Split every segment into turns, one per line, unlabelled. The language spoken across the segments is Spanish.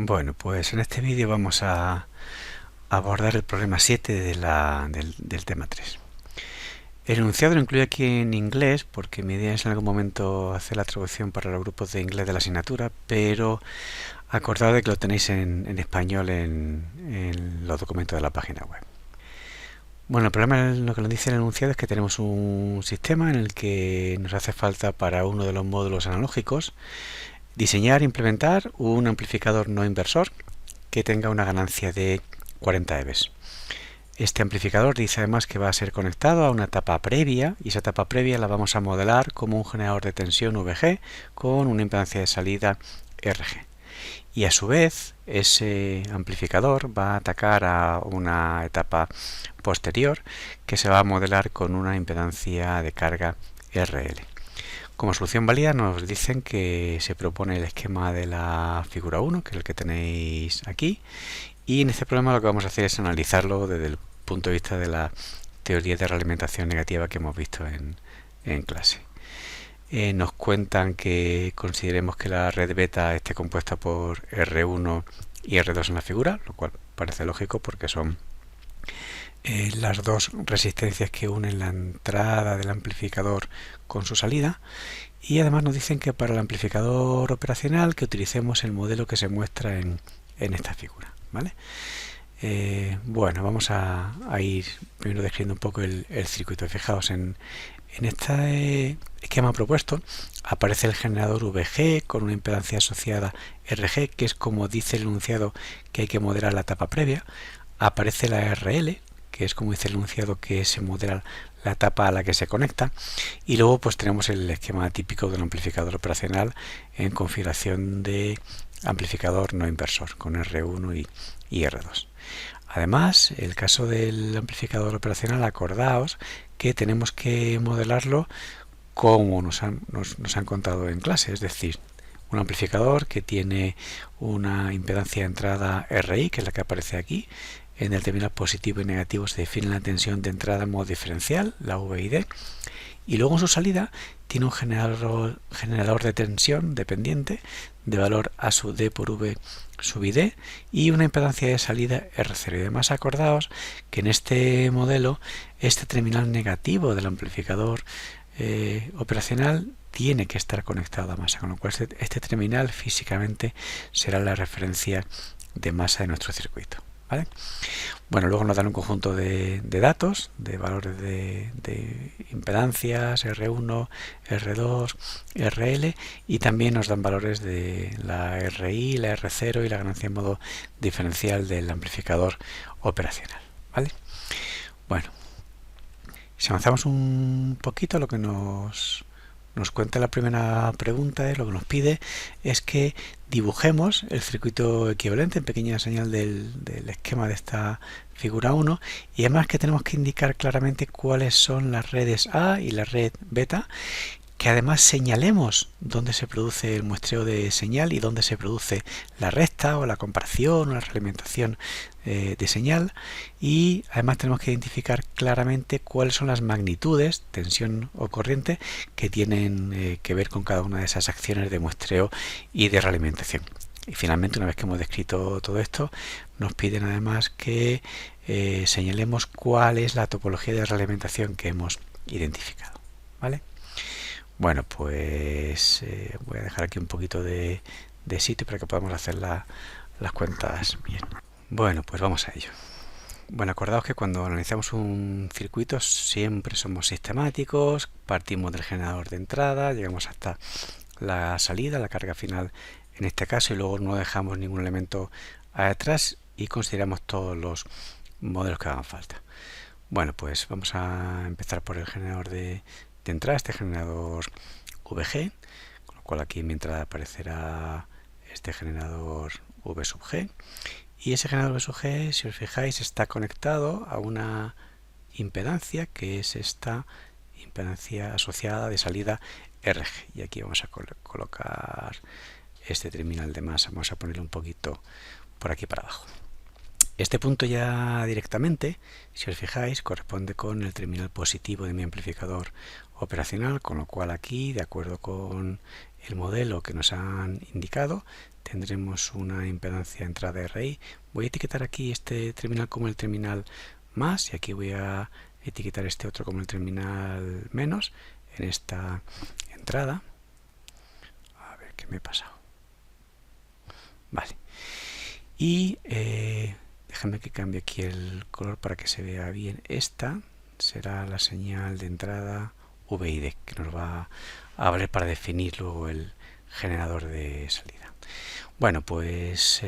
Bueno, pues en este vídeo vamos a abordar el problema 7 del tema 3. El enunciado lo incluyo aquí en inglés porque mi idea es en algún momento hacer la traducción para los grupos de inglés de la asignatura, pero acordad de que lo tenéis en español en los documentos de la página web. Bueno, el problema, lo que nos dice el enunciado, es que tenemos un sistema en el que nos hace falta para uno de los módulos analógicos diseñar e implementar un amplificador no inversor que tenga una ganancia de 40 EBs. Este amplificador dice además que va a ser conectado a una etapa previa, y esa etapa previa la vamos a modelar como un generador de tensión VG con una impedancia de salida RG. Y a su vez ese amplificador va a atacar a una etapa posterior que se va a modelar con una impedancia de carga RL. Como solución válida nos dicen que se propone el esquema de la figura 1, que es el que tenéis aquí, y en este problema lo que vamos a hacer es analizarlo desde el punto de vista de la teoría de realimentación negativa que hemos visto en clase. Nos cuentan que consideremos que la red beta esté compuesta por R1 y R2 en la figura, lo cual parece lógico porque son las dos resistencias que unen la entrada del amplificador con su salida. Y además nos dicen que para el amplificador operacional que utilicemos el modelo que se muestra en esta figura, ¿vale? Bueno, vamos a ir primero describiendo un poco el circuito. Fijaos, en este esquema propuesto aparece el generador VG con una impedancia asociada RG, que es como dice el enunciado que hay que modelar la etapa previa. Aparece la RL, que es como dice el enunciado que se modela la etapa a la que se conecta, y luego pues tenemos el esquema típico del amplificador operacional en configuración de amplificador no inversor con R1 y R2. Además, el caso del amplificador operacional, acordaos que tenemos que modelarlo como nos han contado en clase, es decir, un amplificador que tiene una impedancia de entrada RI, que es la que aparece aquí. En el terminal positivo y negativo se define la tensión de entrada en modo diferencial, la V y D, y luego en su salida tiene un generador de tensión dependiente de valor A sub D por V sub ID y una impedancia de salida R0. Y además acordaos que en este modelo este terminal negativo del amplificador operacional tiene que estar conectado a masa, con lo cual este terminal físicamente será la referencia de masa de nuestro circuito, ¿vale? Bueno, luego nos dan un conjunto de datos, de valores de impedancias, R1, R2, RL, y también nos dan valores de la RI, la R0 y la ganancia en modo diferencial del amplificador operacional, ¿vale? Bueno, si avanzamos un poquito, lo que nos cuenta la primera pregunta, lo que nos pide es que dibujemos el circuito equivalente en pequeña señal del esquema de esta figura 1, y además que tenemos que indicar claramente cuáles son las redes A y la red beta, que además señalemos dónde se produce el muestreo de señal y dónde se produce la recta o la comparación o la realimentación de señal, y además tenemos que identificar claramente cuáles son las magnitudes, tensión o corriente, que tienen que ver con cada una de esas acciones de muestreo y de realimentación. Y finalmente, una vez que hemos descrito todo esto, nos piden además que señalemos cuál es la topología de realimentación que hemos identificado, ¿vale? Bueno, pues voy a dejar aquí un poquito de sitio para que podamos hacer las cuentas bien. Bueno, pues vamos a ello. Bueno, acordaos que cuando analizamos un circuito siempre somos sistemáticos, partimos del generador de entrada, llegamos hasta la salida, la carga final en este caso, y luego no dejamos ningún elemento atrás y consideramos todos los modelos que hagan falta. Bueno, pues vamos a empezar por el generador de entrada, este generador VG, con lo cual aquí en mi entrada aparecerá este generador V sub G, y ese generador V sub G, si os fijáis, está conectado a una impedancia que es esta impedancia asociada de salida RG, y aquí vamos a colocar este terminal de masa, vamos a ponerle un poquito por aquí para abajo. Este punto ya directamente, si os fijáis, corresponde con el terminal positivo de mi amplificador operacional, con lo cual aquí, de acuerdo con el modelo que nos han indicado, tendremos una impedancia entrada RI. Voy a etiquetar aquí este terminal como el terminal más y aquí voy a etiquetar este otro como el terminal menos en esta entrada. A ver qué me he pasado. Vale. Y déjame que cambie aquí el color para que se vea bien. Esta será la señal de entrada VID que nos va a valer para definir luego el generador de salida. Bueno, pues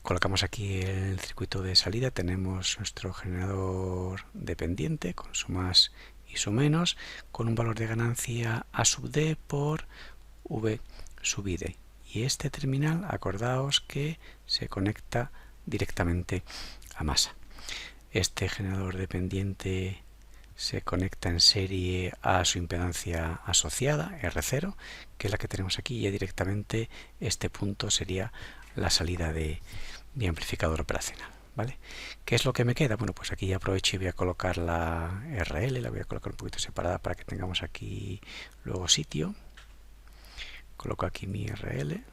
colocamos aquí el circuito de salida. Tenemos nuestro generador dependiente con su más y su menos, con un valor de ganancia A sub D por V sub ID. Y este terminal, acordaos que se conecta directamente a masa. Este generador dependiente se conecta en serie a su impedancia asociada, R0, que es la que tenemos aquí, y ya directamente este punto sería la salida de mi amplificador operacional. ¿Vale? ¿Qué es lo que me queda? Bueno, pues aquí aprovecho y voy a colocar la RL, la voy a colocar un poquito separada para que tengamos aquí luego sitio. Coloco aquí mi RL, un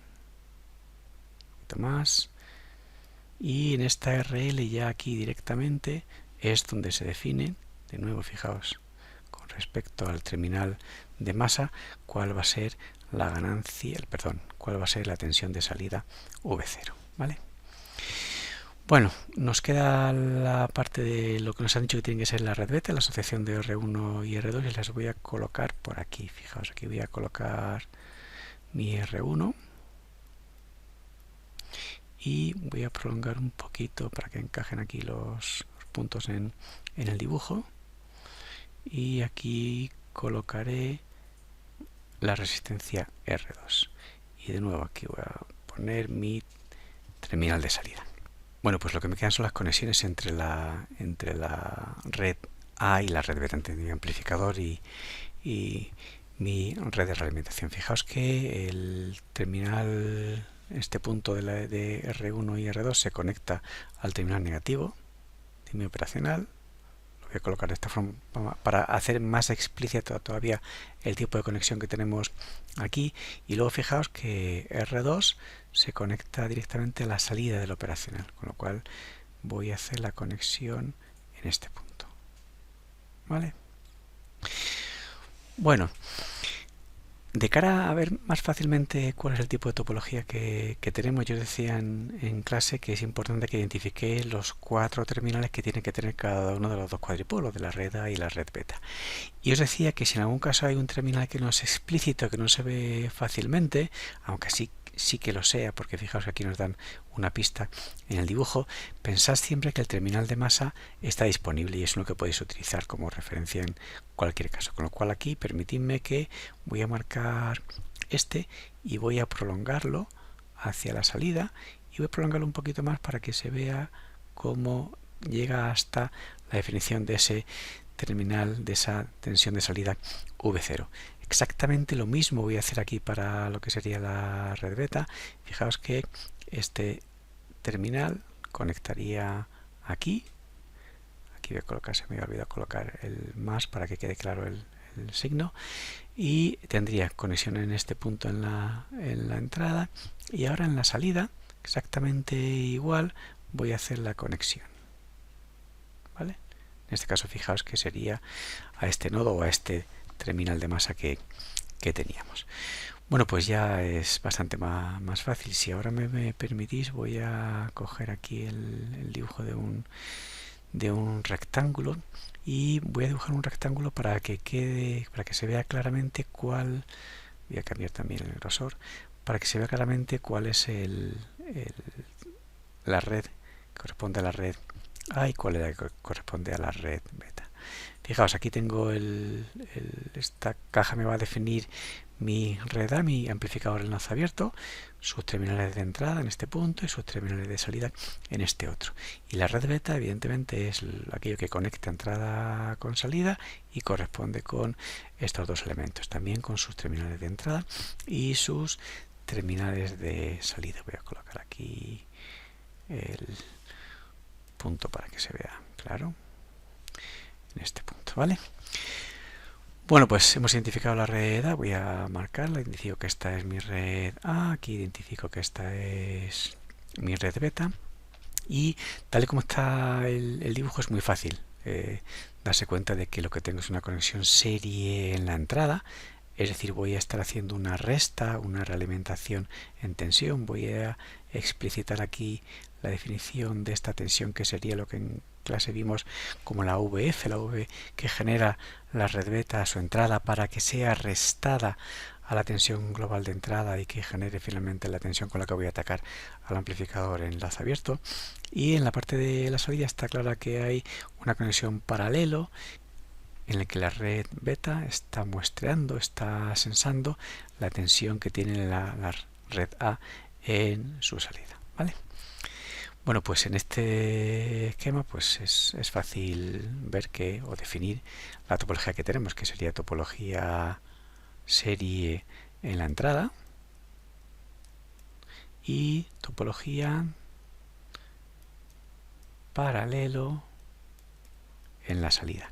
poquito más, y en esta RL ya aquí directamente es donde se define, de nuevo fijaos, con respecto al terminal de masa, cuál va a ser la ganancia, perdón, cuál va a ser la tensión de salida V0, ¿vale? Bueno, nos queda la parte de lo que nos han dicho que tiene que ser la red beta, la asociación de R1 y R2, y las voy a colocar por aquí. Fijaos, aquí voy a colocar mi R1 y voy a prolongar un poquito para que encajen aquí los puntos en el dibujo, y aquí colocaré la resistencia R2 y de nuevo aquí voy a poner mi terminal de salida. Bueno, pues lo que me quedan son las conexiones entre la red A y la red beta entre mi amplificador y mi red de realimentación. Fijaos que el terminal, este punto de R1 y R2 se conecta al terminal negativo de mi operacional. Lo voy a colocar de esta forma para hacer más explícito todavía el tipo de conexión que tenemos aquí. Y luego fijaos que R2 se conecta directamente a la salida del operacional, con lo cual voy a hacer la conexión en este punto. ¿Vale? Bueno, de cara a ver más fácilmente cuál es el tipo de topología que tenemos, yo decía en clase que es importante que identifiquéis los 4 terminales que tiene que tener cada uno de los dos cuadripolos, de la red A y la red beta. Y os decía que si en algún caso hay un terminal que no es explícito, que no se ve fácilmente, aunque sí que lo sea, porque fijaos que aquí nos dan una pista en el dibujo, pensad siempre que el terminal de masa está disponible y es uno que podéis utilizar como referencia en cualquier caso. Con lo cual aquí permitidme que voy a marcar este y voy a prolongarlo hacia la salida y voy a prolongarlo un poquito más para que se vea cómo llega hasta la definición de ese terminal, de esa tensión de salida V0. Exactamente lo mismo voy a hacer aquí para lo que sería la red beta. Fijaos que este terminal conectaría aquí. Aquí voy a colocar, se me había olvidado colocar el más para que quede claro el signo. Y tendría conexión en este punto en la entrada. Y ahora en la salida, exactamente igual, voy a hacer la conexión. ¿Vale? En este caso fijaos que sería a este nodo o a este terminal de masa que teníamos. Bueno, pues ya es bastante más fácil. Si ahora me permitís, voy a coger aquí el dibujo de un rectángulo y voy a dibujar un rectángulo para que se vea claramente cuál, voy a cambiar también el grosor, para que se vea claramente cuál es la red que corresponde a la red A y cuál es la que corresponde a la red beta. Fijaos, aquí tengo esta caja me va a definir mi red A, mi amplificador de enlace abierto, sus terminales de entrada en este punto y sus terminales de salida en este otro. Y la red beta evidentemente es aquello que conecta entrada con salida y corresponde con estos dos elementos, también con sus terminales de entrada y sus terminales de salida. Voy a colocar aquí el punto para que se vea claro en este punto, ¿vale? Bueno, pues hemos identificado la red A, voy a marcarla, identifico que esta es mi red A, aquí identifico que esta es mi red beta y tal y como está el dibujo es muy fácil darse cuenta de que lo que tengo es una conexión serie en la entrada, es decir, voy a estar haciendo una resta, una realimentación en tensión, voy a explicitar aquí la definición de esta tensión que sería lo que en clase vimos como la VF, la V que genera la red beta a su entrada para que sea restada a la tensión global de entrada y que genere finalmente la tensión con la que voy a atacar al amplificador en enlace abierto. Y en la parte de la salida está clara que hay una conexión paralelo en la que la red beta está muestreando, está sensando la tensión que tiene la red A en su salida, ¿vale? Bueno, pues en este esquema pues es fácil ver que o definir la topología que tenemos, que sería topología serie en la entrada y topología paralelo en la salida.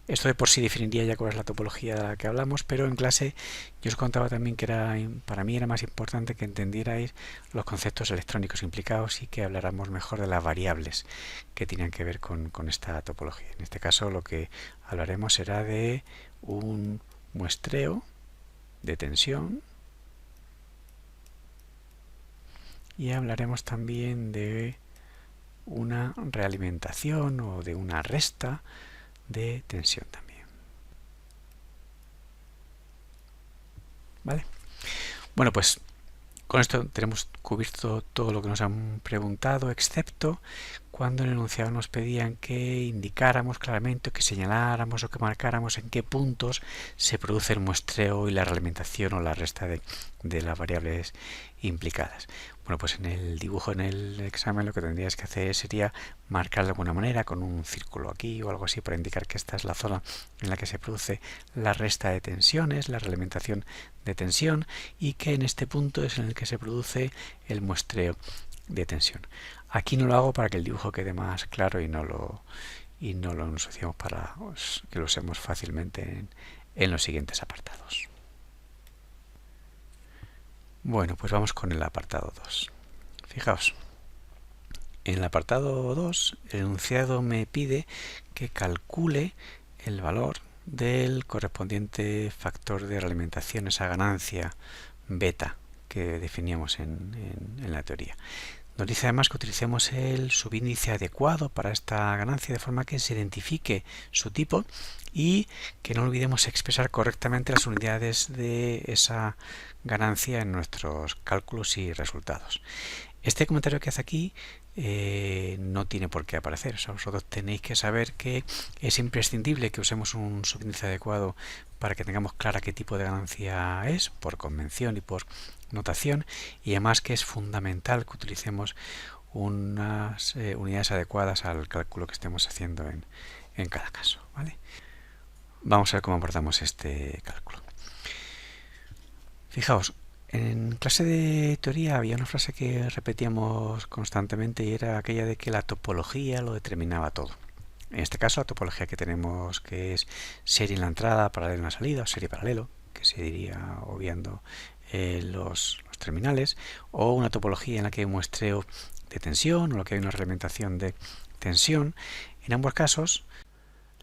Esto de por sí definiría ya cuál es la topología de la que hablamos, pero en clase yo os contaba también que para mí era más importante que entendierais los conceptos electrónicos implicados y que habláramos mejor de las variables que tenían que ver con esta topología. En este caso lo que hablaremos será de un muestreo de tensión y hablaremos también de una realimentación o de una resta de tensión también. ¿Vale? Bueno, pues con esto tenemos cubierto todo lo que nos han preguntado, excepto cuando en el enunciado nos pedían que indicáramos claramente, que señaláramos o que marcáramos en qué puntos se produce el muestreo y la realimentación o la resta de las variables implicadas. Bueno, pues en el dibujo, en el examen, lo que tendrías que hacer sería marcar de alguna manera con un círculo aquí o algo así para indicar que esta es la zona en la que se produce la resta de tensiones, la realimentación de tensión y que en este punto es en el que se produce el muestreo de tensión. Aquí no lo hago para que el dibujo quede más claro y no lo ensuciamos para que lo usemos fácilmente en los siguientes apartados. Bueno, pues vamos con el apartado 2. Fijaos, en el apartado 2 el enunciado me pide que calcule el valor del correspondiente factor de realimentación, esa ganancia beta que definíamos en la teoría. Nos dice además que utilicemos el subíndice adecuado para esta ganancia de forma que se identifique su tipo y que no olvidemos expresar correctamente las unidades de esa ganancia en nuestros cálculos y resultados. Este comentario que hace aquí no tiene por qué aparecer. O sea, vosotros tenéis que saber que es imprescindible que usemos un subíndice adecuado para que tengamos clara qué tipo de ganancia es, por convención y por notación, y además que es fundamental que utilicemos unas unidades adecuadas al cálculo que estemos haciendo en cada caso, ¿vale? Vamos a ver cómo abordamos este cálculo. Fijaos, en clase de teoría había una frase que repetíamos constantemente y era aquella de que la topología lo determinaba todo. En este caso la topología que tenemos, que es serie en la entrada, paralelo en la salida, o serie paralelo, que se diría obviando los terminales, o una topología en la que hay un muestreo de tensión o en la que hay una realimentación de tensión. En ambos casos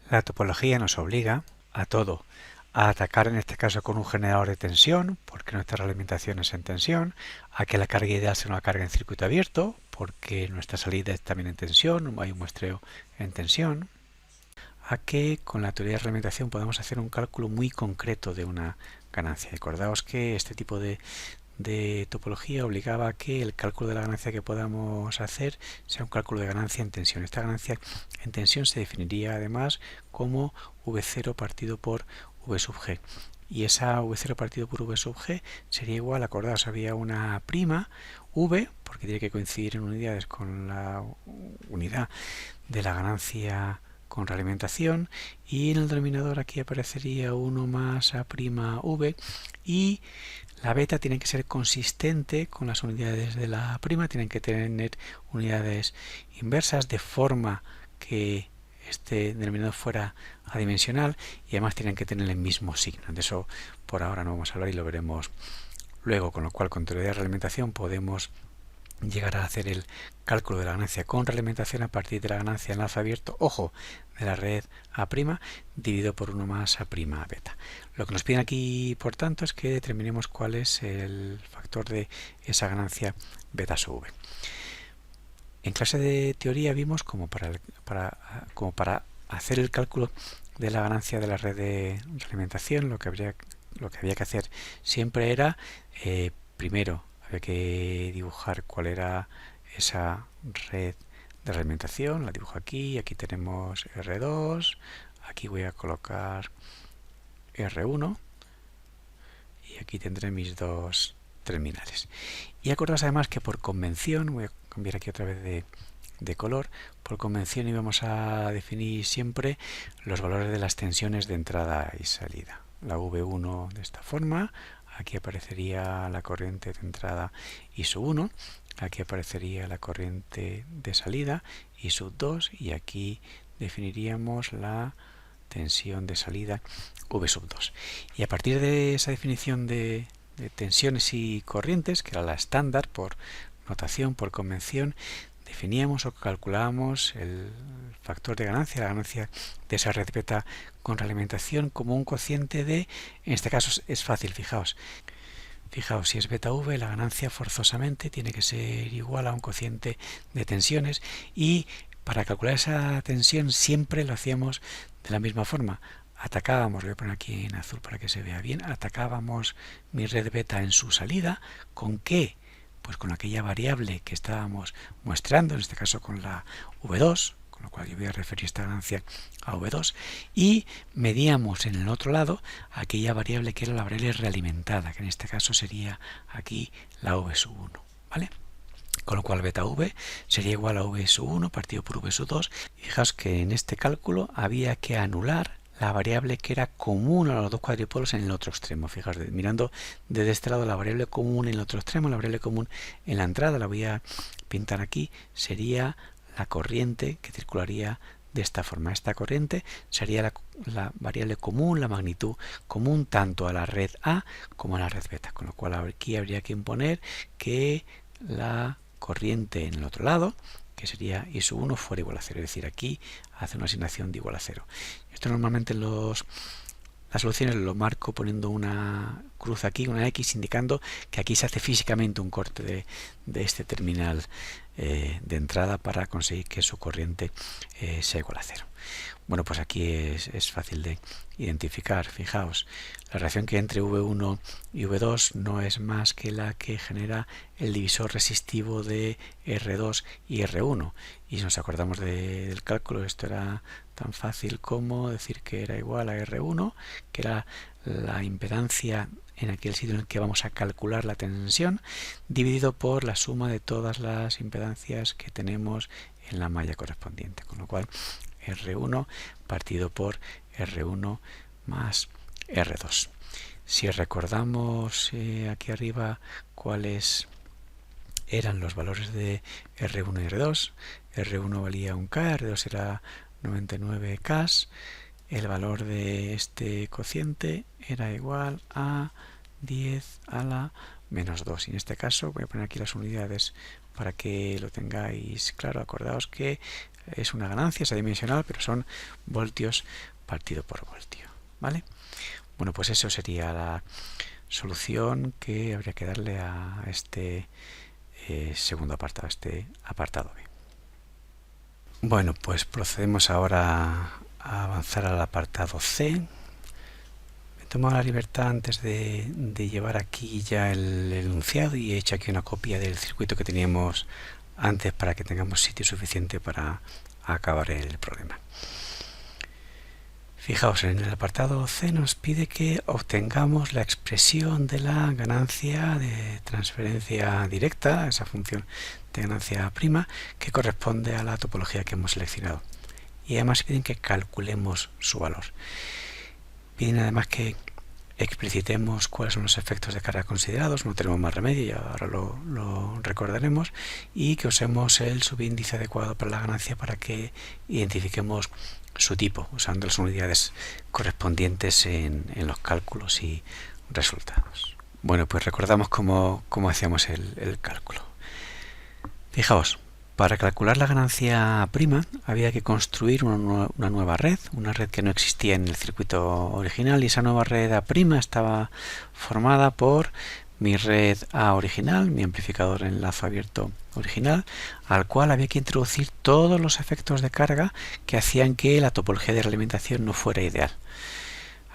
la topología nos obliga a todo, a atacar en este caso con un generador de tensión, porque nuestra realimentación es en tensión, a que la carga ideal sea una carga en circuito abierto, porque nuestra salida es también en tensión, hay un muestreo en tensión, a que con la teoría de realimentación podemos hacer un cálculo muy concreto de una ganancia. Recordaos que este tipo de topología obligaba a que el cálculo de la ganancia que podamos hacer sea un cálculo de ganancia en tensión. Esta ganancia en tensión se definiría además como V0 partido por V sub G. Y esa V0 partido por V sub G sería igual, acordaos, había una prima V, porque tiene que coincidir en unidades con la unidad de la ganancia con realimentación, y en el denominador aquí aparecería 1 más A' V, y la beta tiene que ser consistente con las unidades de la prima, tienen que tener unidades inversas de forma que este denominador fuera adimensional y además tienen que tener el mismo signo. De eso por ahora no vamos a hablar y lo veremos luego, con lo cual con teoría de realimentación podemos llegar a hacer el cálculo de la ganancia con realimentación a partir de la ganancia en enlace abierto, ojo, de la red A' dividido por 1 más A' beta. Lo que nos piden aquí, por tanto, es que determinemos cuál es el factor de esa ganancia beta sub v. En clase de teoría vimos como para hacer el cálculo de la ganancia de la red de realimentación, lo que había que hacer siempre era, primero, había que dibujar cuál era esa red de realimentación. La dibujo aquí, aquí tenemos R2, aquí voy a colocar R1 y aquí tendré mis dos terminales. Y acordaos además que por convención, voy a cambiar aquí otra vez de color, por convención íbamos a definir siempre los valores de las tensiones de entrada y salida. La V1 de esta forma, aquí aparecería la corriente de entrada I sub 1, aquí aparecería la corriente de salida I sub 2 y aquí definiríamos la tensión de salida V sub 2. Y a partir de esa definición de tensiones y corrientes, que era la estándar por notación, por convención, definíamos o calculábamos el factor de ganancia, la ganancia de esa red beta con realimentación como un cociente de, en este caso es fácil, fijaos, si es beta v, la ganancia forzosamente tiene que ser igual a un cociente de tensiones, y para calcular esa tensión siempre lo hacíamos de la misma forma. Atacábamos, voy a poner aquí en azul para que se vea bien, atacábamos mi red beta en su salida. ¿Con qué? Pues con aquella variable que estábamos muestrando, en este caso con la V2, con lo cual yo voy a referir esta ganancia a V2, y medíamos en el otro lado aquella variable que era la variable realimentada, que en este caso sería aquí la V sub 1, ¿vale? Con lo cual beta v sería igual a V sub 1 partido por V sub 2. Fijaos que en este cálculo había que anular la variable que era común a los dos cuadripolos en el otro extremo. Fijaos, mirando desde este lado la variable común en el otro extremo, la variable común en la entrada, la voy a pintar aquí, sería la corriente que circularía de esta forma. Esta corriente sería la variable común, la magnitud común tanto a la red A como a la red beta, con lo cual aquí habría que imponer que la corriente en el otro lado, que sería I sub 1, fuera igual a 0, es decir, aquí hace una asignación de igual a 0. Esto normalmente en las soluciones lo marco poniendo una cruz aquí, una X, indicando que aquí se hace físicamente un corte de este terminal de entrada para conseguir que su corriente sea igual a 0. Bueno, pues aquí es fácil de identificar. Fijaos, la relación que hay entre V1 y V2 no es más que la que genera el divisor resistivo de R2 y R1. Y si nos acordamos del cálculo, esto era tan fácil como decir que era igual a R1, que era la impedancia en aquel sitio en el que vamos a calcular la tensión, dividido por la suma de todas las impedancias que tenemos en la malla correspondiente. Con lo cual, R1 partido por R1 más R2. Si recordamos aquí arriba cuáles eran los valores de R1 y R2, R1 valía 1K, R2 era 99K, el valor de este cociente era igual a 10 a la menos 2. Y en este caso voy a poner aquí las unidades para que lo tengáis claro. Acordaos que es una ganancia, es adimensional, pero son voltios partido por voltio, ¿vale? Bueno, pues eso sería la solución que habría que darle a este segundo apartado, este apartado B. Bueno, pues procedemos ahora a avanzar al apartado C. Me he tomado la libertad antes de llevar aquí ya el enunciado y he hecho aquí una copia del circuito que teníamos antes para que tengamos sitio suficiente para acabar el problema. Fijaos, en el apartado C nos pide que obtengamos la expresión de la ganancia de transferencia directa, esa función de ganancia prima, que corresponde a la topología que hemos seleccionado. Y además piden que calculemos su valor. Piden además que explicitemos cuáles son los efectos de carga considerados, no tenemos más remedio y ahora lo recordaremos, y que usemos el subíndice adecuado para la ganancia para que identifiquemos su tipo, usando las unidades correspondientes en los cálculos y resultados. Bueno, pues recordamos cómo hacíamos el cálculo. Fijaos, para calcular la ganancia prima había que construir una nueva red, una red que no existía en el circuito original, y esa nueva red A' estaba formada por mi red A original, mi amplificador en enlazo abierto original, al cual había que introducir todos los efectos de carga que hacían que la topología de realimentación no fuera ideal.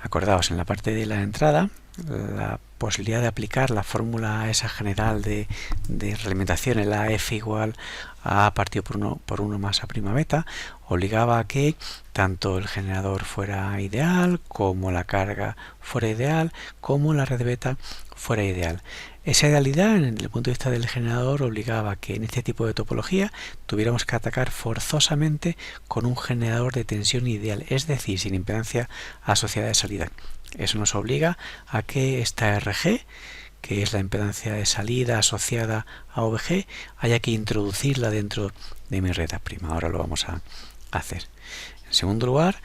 Acordaos, en la parte de la entrada, la posibilidad de aplicar la fórmula esa general de realimentación, el AF igual a partido por 1 más A' beta, obligaba a que tanto el generador fuera ideal, como la carga fuera ideal, como la red beta fuera ideal. Esa idealidad, en el punto de vista del generador, obligaba a que en este tipo de topología tuviéramos que atacar forzosamente con un generador de tensión ideal, es decir, sin impedancia asociada de salida. Eso nos obliga a que esta RG, que es la impedancia de salida asociada a OVG, haya que introducirla dentro de mi red A'. Ahora lo vamos a hacer. En segundo lugar,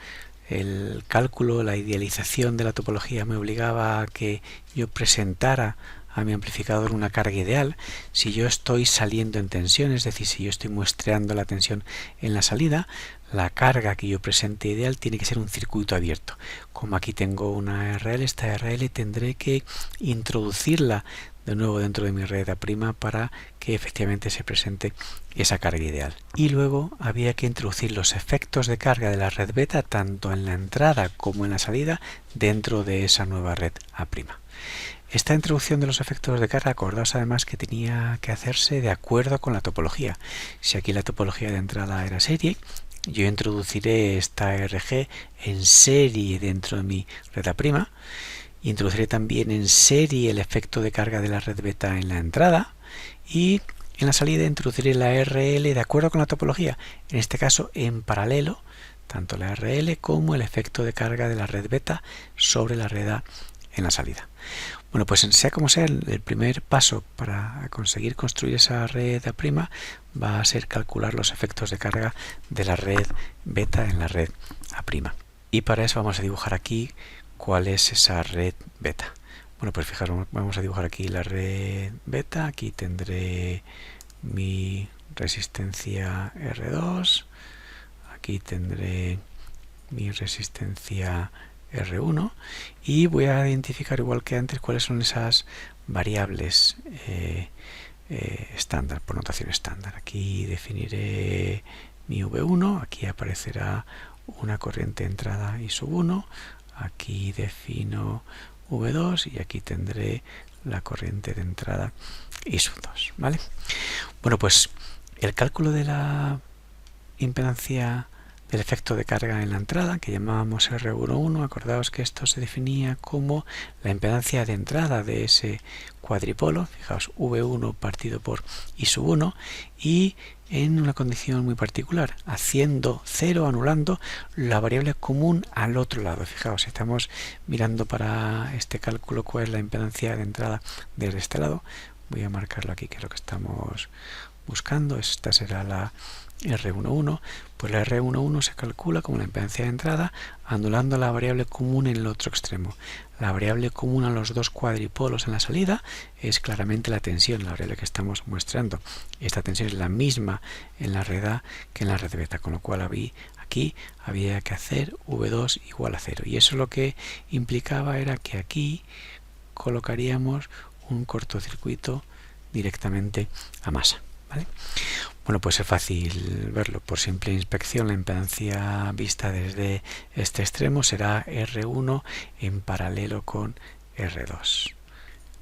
el cálculo, la idealización de la topología me obligaba a que yo presentara a mi amplificador una carga ideal si yo estoy saliendo en tensión, es decir, si yo estoy muestreando la tensión en la salida. La carga que yo presente ideal tiene que ser un circuito abierto. Como aquí tengo una RL, esta RL tendré que introducirla de nuevo dentro de mi red A' para que efectivamente se presente esa carga ideal. Y luego había que introducir los efectos de carga de la red beta tanto en la entrada como en la salida dentro de esa nueva red A'. Esta introducción de los efectos de carga, acordaos además que tenía que hacerse de acuerdo con la topología. Si aquí la topología de entrada era serie, yo introduciré esta RG en serie dentro de mi red A', introduciré también en serie el efecto de carga de la red beta en la entrada, y en la salida introduciré la RL de acuerdo con la topología, en este caso en paralelo, tanto la RL como el efecto de carga de la red beta sobre la red A en la salida. Bueno, pues sea como sea, el primer paso para conseguir construir esa red A' va a ser calcular los efectos de carga de la red beta en la red A'. Y para eso vamos a dibujar aquí cuál es esa red beta. Bueno, pues fijaros, vamos a dibujar aquí la red beta. Aquí tendré mi resistencia R2. Aquí tendré mi resistencia R1 y voy a identificar, igual que antes, cuáles son esas variables estándar, por notación estándar. Aquí definiré mi V1, aquí aparecerá una corriente de entrada I1, aquí defino V2 y aquí tendré la corriente de entrada I2, ¿vale? Bueno, pues el cálculo de la impedancia del efecto de carga en la entrada, que llamábamos R11, acordaos que esto se definía como la impedancia de entrada de ese cuadripolo, fijaos, V1 partido por I1, y en una condición muy particular, haciendo cero, anulando la variable común al otro lado. Fijaos, estamos mirando para este cálculo cuál es la impedancia de entrada desde este lado. Voy a marcarlo aquí, que es lo que estamos buscando. Esta será la R11, pues la R11 se calcula como la impedancia de entrada anulando la variable común en el otro extremo. La variable común a los dos cuadripolos en la salida es claramente la tensión, la variable que estamos muestrando. Esta tensión es la misma en la red A que en la red beta, con lo cual aquí había que hacer V2 igual a 0. Y eso lo que implicaba era que aquí colocaríamos un cortocircuito directamente a masa, ¿vale? Bueno, pues es fácil verlo. Por simple inspección, la impedancia vista desde este extremo será R1 en paralelo con R2.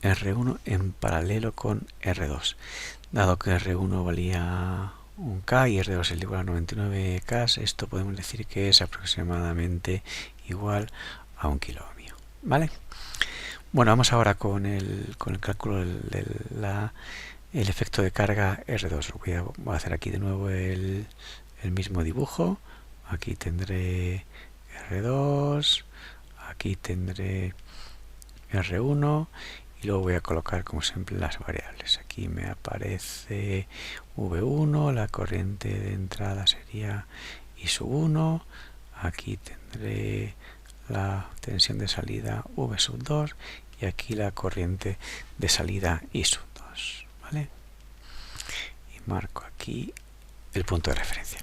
R1 en paralelo con R2. Dado que R1 valía 1K y R2 es igual a 99K, esto podemos decir que es aproximadamente igual a 1 kiloohmio, ¿vale? Bueno, vamos ahora con el cálculo de el efecto de carga R2. Voy a hacer aquí de nuevo el mismo dibujo. Aquí tendré R2, aquí tendré R1 y luego voy a colocar como siempre las variables. Aquí me aparece V1, la corriente de entrada sería I sub 1, aquí tendré la tensión de salida V sub 2 y aquí la corriente de salida I sub 2, ¿vale? Y marco aquí el punto de referencia.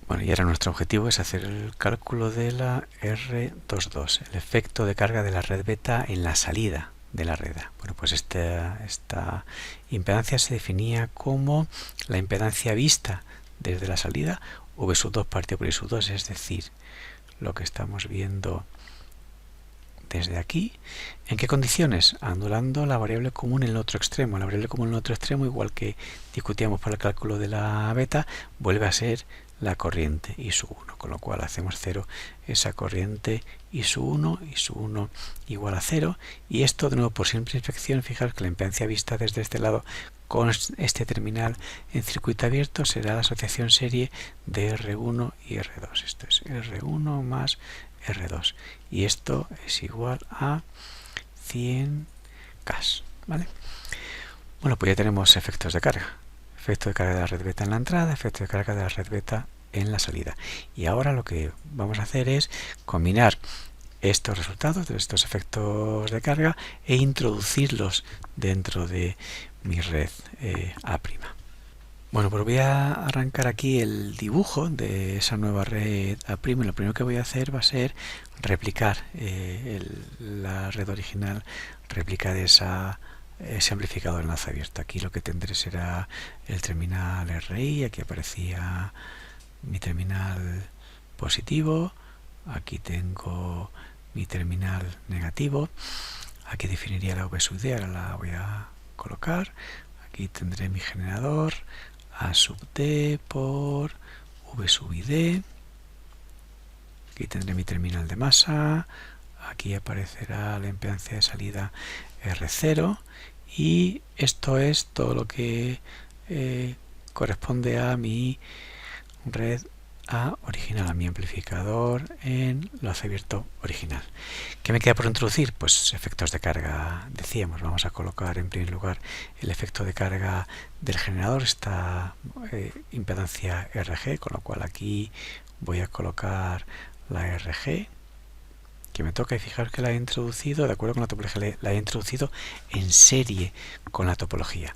Bueno, y ahora nuestro objetivo es hacer el cálculo de la R22, el efecto de carga de la red beta en la salida de la red A. Bueno, pues esta impedancia se definía como la impedancia vista desde la salida, V sub 2 partido por I sub 2, es decir, lo que estamos viendo desde aquí. ¿En qué condiciones? Anulando la variable común en el otro extremo. La variable común en el otro extremo, igual que discutíamos para el cálculo de la beta, vuelve a ser la corriente I sub 1, con lo cual hacemos 0 esa corriente I sub 1 igual a 0, y esto de nuevo por simple inspección, fijaros que la impedancia vista desde este lado con este terminal en circuito abierto será la asociación serie de R1 y R2. Esto es R1 más R2 y esto es igual a 100K, ¿vale? Bueno, pues ya tenemos efectos de carga. Efecto de carga de la red beta en la entrada, efecto de carga de la red beta en la salida. Y ahora lo que vamos a hacer es combinar estos resultados de estos efectos de carga e introducirlos dentro de mi red A'. Bueno, pues voy a arrancar aquí el dibujo de esa nueva red A'. Y lo primero que voy a hacer va a ser replicar la red original, replicar ese amplificador enlace abierto. Aquí lo que tendré será el terminal RI, aquí aparecía mi terminal positivo, aquí tengo mi terminal negativo, aquí definiría la V sub D, ahora la voy a colocar, aquí tendré mi generador A sub D por V sub ID, aquí tendré mi terminal de masa, aquí aparecerá la impedancia de salida R0 y esto es todo lo que corresponde a mi red A original, a mi amplificador en enlace abierto original. ¿Qué me queda por introducir? Pues efectos de carga, decíamos. Vamos a colocar en primer lugar el efecto de carga del generador, esta impedancia RG, con lo cual aquí voy a colocar la RG que me toca, y fijaros que la he introducido, de acuerdo con la topología, la he introducido en serie con la topología.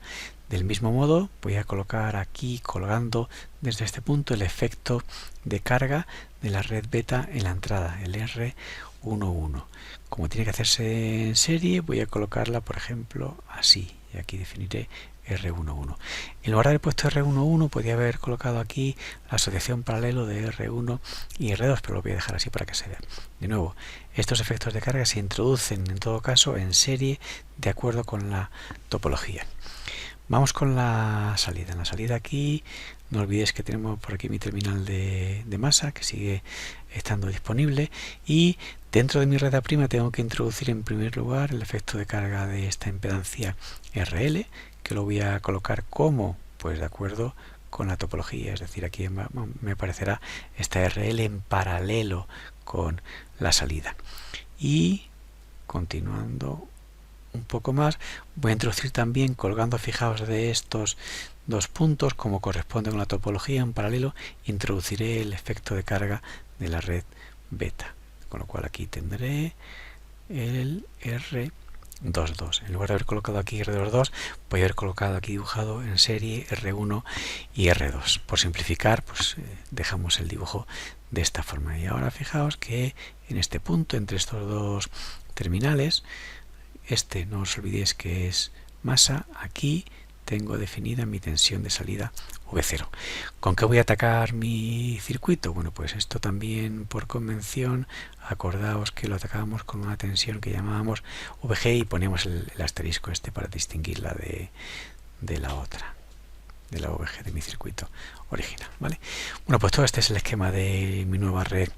Del mismo modo voy a colocar aquí, colgando desde este punto, el efecto de carga de la red beta en la entrada, el R11. Como tiene que hacerse en serie, voy a colocarla, por ejemplo, así, y aquí definiré R11. En lugar de haber puesto R11, podría haber colocado aquí la asociación paralelo de R1 y R2, pero lo voy a dejar así para que se vea. De nuevo, estos efectos de carga se introducen en todo caso en serie de acuerdo con la topología. Vamos con la salida. En la salida aquí, no olvidéis que tenemos por aquí mi terminal de masa que sigue estando disponible, y dentro de mi red A' tengo que introducir en primer lugar el efecto de carga de esta impedancia RL, que lo voy a colocar como, pues de acuerdo con la topología, es decir, aquí me aparecerá esta RL en paralelo con la salida. Y continuando un poco más, voy a introducir también, colgando, fijaos, de estos dos puntos, como corresponde con la topología en paralelo, introduciré el efecto de carga de la red beta, con lo cual aquí tendré el R22. En lugar de haber colocado aquí R22, voy a haber colocado aquí dibujado en serie R1 y R2. Por simplificar, pues dejamos el dibujo de esta forma. Y ahora fijaos que en este punto, entre estos dos terminales, no os olvidéis que es masa, aquí tengo definida mi tensión de salida V0. ¿Con qué voy a atacar mi circuito? Bueno, pues esto también por convención, acordaos que lo atacábamos con una tensión que llamábamos VG y poníamos el asterisco para distinguirla de la otra, de la VG de mi circuito original, ¿vale? Bueno, pues todo este es el esquema de mi nueva red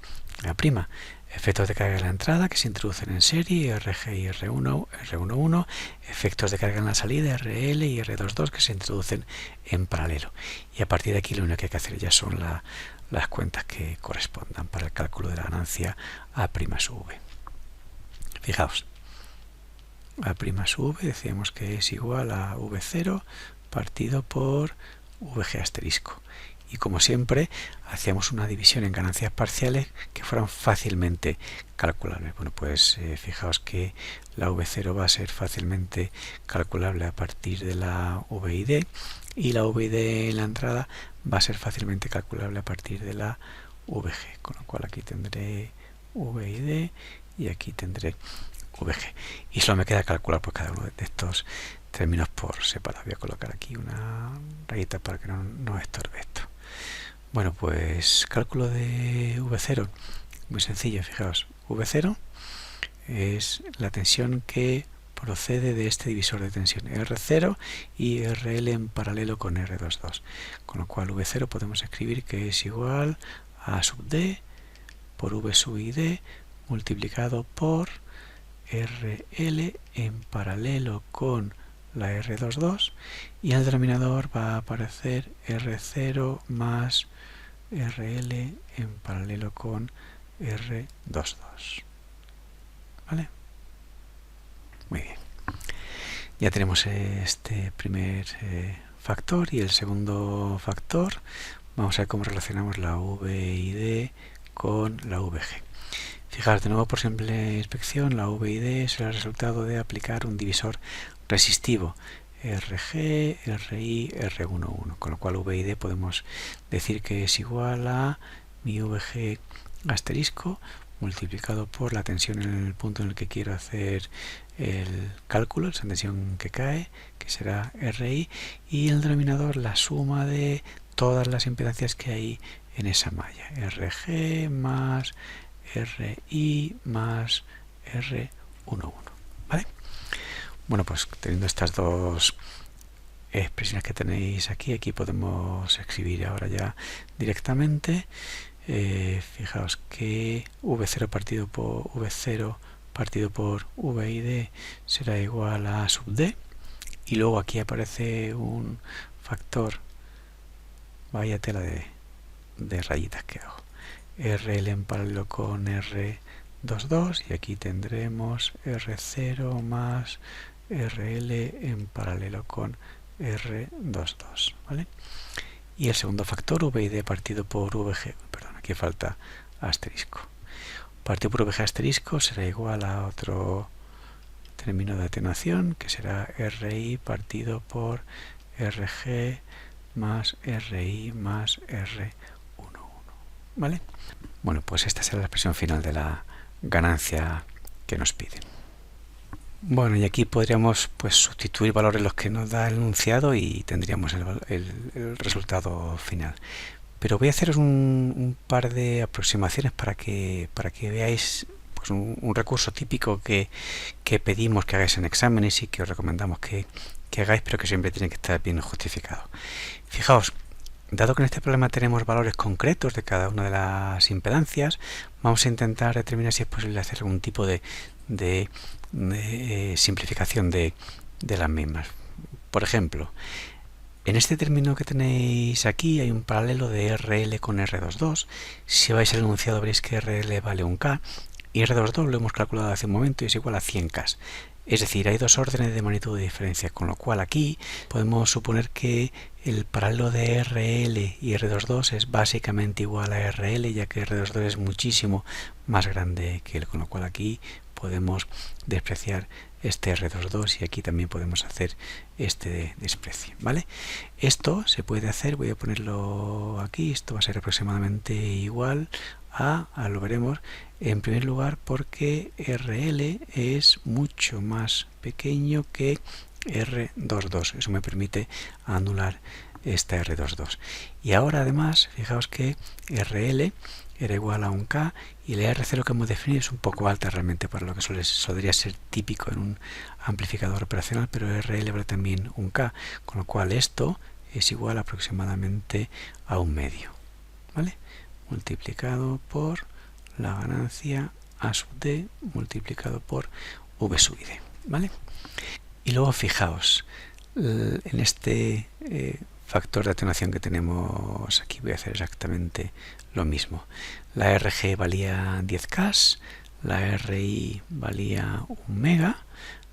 A'. Efectos de carga en la entrada que se introducen en serie, RG y R11, efectos de carga en la salida, RL y R22 que se introducen en paralelo. Y a partir de aquí lo único que hay que hacer ya son las cuentas que correspondan para el cálculo de la ganancia A' sub V. Fijaos, A' sub v decíamos que es igual a v0 partido por vg asterisco. Y como siempre, hacíamos una división en ganancias parciales que fueran fácilmente calculables. Bueno, pues fijaos que la v0 va a ser fácilmente calculable a partir de la v y d, y la v y d en la entrada va a ser fácilmente calculable a partir de la vg, con lo cual aquí tendré v y d y aquí tendré vg. Y solo me queda calcular pues cada uno de estos términos por separado. Voy a colocar aquí una rayita para que no estorbe esto. Bueno, pues cálculo de v0, muy sencillo, fijaos, v0 es la tensión que procede de este divisor de tensión R0 y RL en paralelo con R22, con lo cual v0 podemos escribir que es igual a sub d por v sub i d multiplicado por RL en paralelo con la R22, y en el denominador va a aparecer R0 más RL en paralelo con R22. ¿Vale? Muy bien. Ya tenemos este primer factor y el segundo factor. Vamos a ver cómo relacionamos la V y D con la VG. Fijaos, de nuevo por simple inspección, la V y D será el resultado de aplicar un divisor resistivo RG, RI, R11, con lo cual V y D podemos decir que es igual a mi VG asterisco multiplicado por la tensión en el punto en el que quiero hacer el cálculo, esa tensión que cae, que será RI, y el denominador la suma de todas las impedancias que hay en esa malla, RG más RI más R11, ¿vale? Bueno, pues teniendo estas dos expresiones que tenéis aquí podemos escribir ahora ya directamente. Fijaos que v0 partido por v y d será igual a sub d, y luego aquí aparece un factor, vaya tela de rayitas que hago, RL en paralelo con R22, y aquí tendremos R0 más RL en paralelo con R22, ¿vale? Y el segundo factor, V y D partido por VG, perdón, aquí falta asterisco. Partido por VG asterisco será igual a otro término de atenuación, que será RI partido por RG más RI más R11, ¿vale? Bueno, pues esta será la expresión final de la ganancia que nos piden. Bueno, y aquí podríamos pues sustituir valores los que nos da el enunciado y tendríamos el resultado final. Pero voy a haceros un par de aproximaciones para que veáis pues un recurso típico que pedimos que hagáis en exámenes y que os recomendamos que hagáis, pero que siempre tiene que estar bien justificado. Fijaos, dado que en este problema tenemos valores concretos de cada una de las impedancias, vamos a intentar determinar si es posible hacer algún tipo de simplificación de las mismas. Por ejemplo, en este término que tenéis aquí hay un paralelo de RL con R22. Si vais al enunciado veréis que RL vale 1K y R22 lo hemos calculado hace un momento y es igual a 100K. Es decir, hay dos órdenes de magnitud de diferencia, con lo cual aquí podemos suponer que el paralelo de RL y R22 es básicamente igual a RL, ya que R22 es muchísimo más grande que él, con lo cual aquí podemos despreciar este R22 y aquí también podemos hacer este desprecio, ¿vale? Esto se puede hacer, voy a ponerlo aquí, esto va a ser aproximadamente igual lo veremos, en primer lugar porque RL es mucho más pequeño que R22, eso me permite anular esta R22. Y ahora además, fijaos que RL era igual a 1K y la R0 que hemos definido es un poco alta realmente para lo que solía ser típico en un amplificador operacional, pero RL vale también 1K, con lo cual esto es igual aproximadamente a 1/2, ¿vale? Multiplicado por la ganancia A sub D multiplicado por V sub D, ¿vale? Y luego fijaos, en este factor de atenuación que tenemos aquí voy a hacer exactamente lo mismo. La RG valía 10K, la RI valía 1 mega,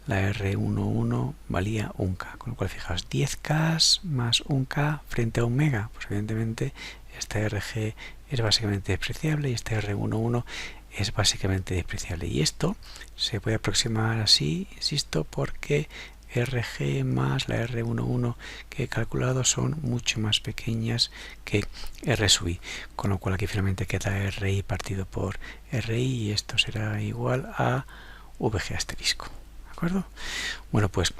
la R11 valía 1K, con lo cual fijaos, 10K más 1K frente a 1 mega, pues evidentemente esta RG es básicamente despreciable y esta R11 es básicamente despreciable. Y esto se puede aproximar así, insisto, porque RG más la R11 que he calculado son mucho más pequeñas que R sub I, con lo cual aquí finalmente queda RI partido por RI y esto será igual a VG asterisco. ¿De acuerdo? Bueno, pues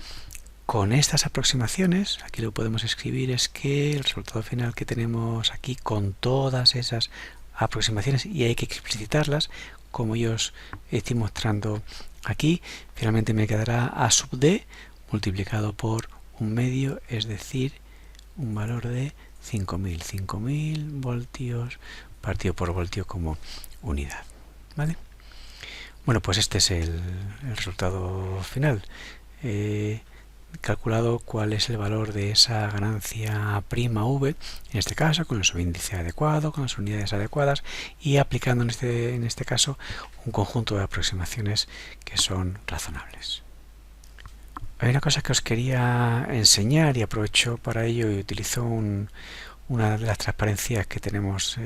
con estas aproximaciones, aquí lo podemos escribir, es que el resultado final que tenemos aquí con todas esas aproximaciones, y hay que explicitarlas, como yo os estoy mostrando aquí, finalmente me quedará A sub D multiplicado por 1/2, es decir, un valor de 5000 voltios partido por voltio como unidad. ¿Vale? Bueno, pues este es el resultado final. Calculado cuál es el valor de esa ganancia prima V, en este caso con el subíndice adecuado, con las unidades adecuadas y aplicando en este caso un conjunto de aproximaciones que son razonables. Hay una cosa que os quería enseñar y aprovecho para ello y utilizo una de las transparencias que tenemos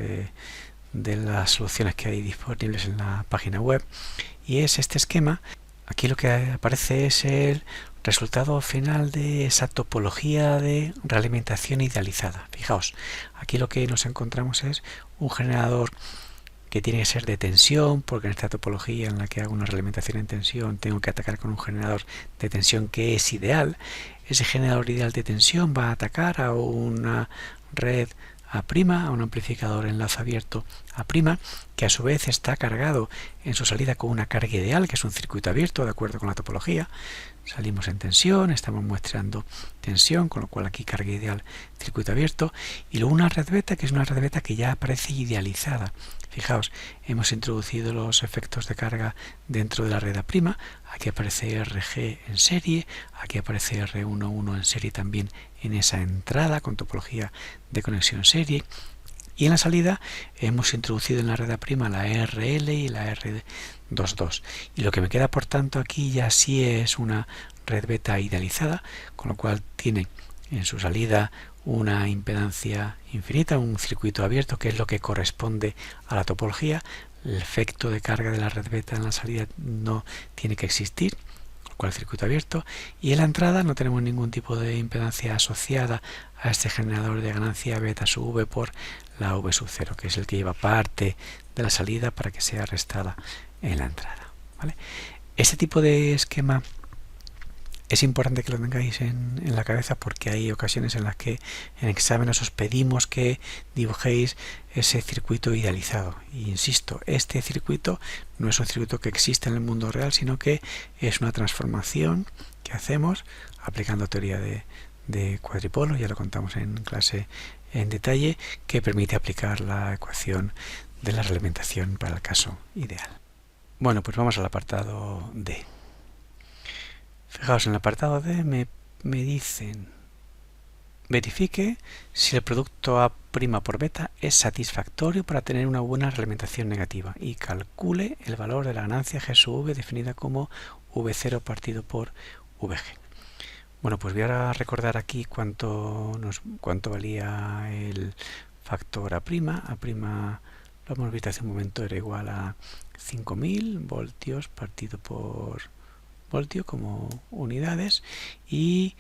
de las soluciones que hay disponibles en la página web, y es este esquema. Aquí lo que aparece es el resultado final de esa topología de realimentación idealizada. Fijaos, aquí lo que nos encontramos es un generador que tiene que ser de tensión, porque en esta topología en la que hago una realimentación en tensión tengo que atacar con un generador de tensión que es ideal. Ese generador ideal de tensión va a atacar a una red A', a un amplificador enlace abierto A', que a su vez está cargado en su salida con una carga ideal, que es un circuito abierto de acuerdo con la topología. Salimos en tensión, estamos muestrando tensión, con lo cual aquí carga ideal, circuito abierto, y luego una red beta, que es una red beta que ya aparece idealizada. Fijaos, hemos introducido los efectos de carga dentro de la red A', aquí aparece RG en serie, aquí aparece R11 en serie también en esa entrada con topología de conexión serie, y en la salida hemos introducido en la red A' la RL y la R22. Y lo que me queda, por tanto, aquí ya sí es una red beta idealizada, con lo cual tiene en su salida una impedancia infinita, un circuito abierto, que es lo que corresponde a la topología. El efecto de carga de la red beta en la salida no tiene que existir, con lo cual el circuito abierto. Y en la entrada no tenemos ningún tipo de impedancia asociada a este generador de ganancia beta sub V por la V sub 0, que es el que lleva parte de la salida para que sea restada en la entrada. ¿Vale? Este tipo de esquema es importante que lo tengáis en la cabeza, porque hay ocasiones en las que en exámenes os pedimos que dibujéis ese circuito idealizado. Y insisto, este circuito no es un circuito que existe en el mundo real, sino que es una transformación que hacemos aplicando teoría de cuadripolos, ya lo contamos en clase en detalle, que permite aplicar la ecuación de la realimentación para el caso ideal. Bueno, pues vamos al apartado D. Fijaos, en el apartado D me dicen: verifique si el producto A' por beta es satisfactorio para tener una buena realimentación negativa y calcule el valor de la ganancia G sub V definida como V0 partido por VG. Bueno, pues voy a recordar aquí cuánto valía el factor A'. A', lo hemos visto hace un momento, era igual a 5000 voltios partido por voltio como unidades, y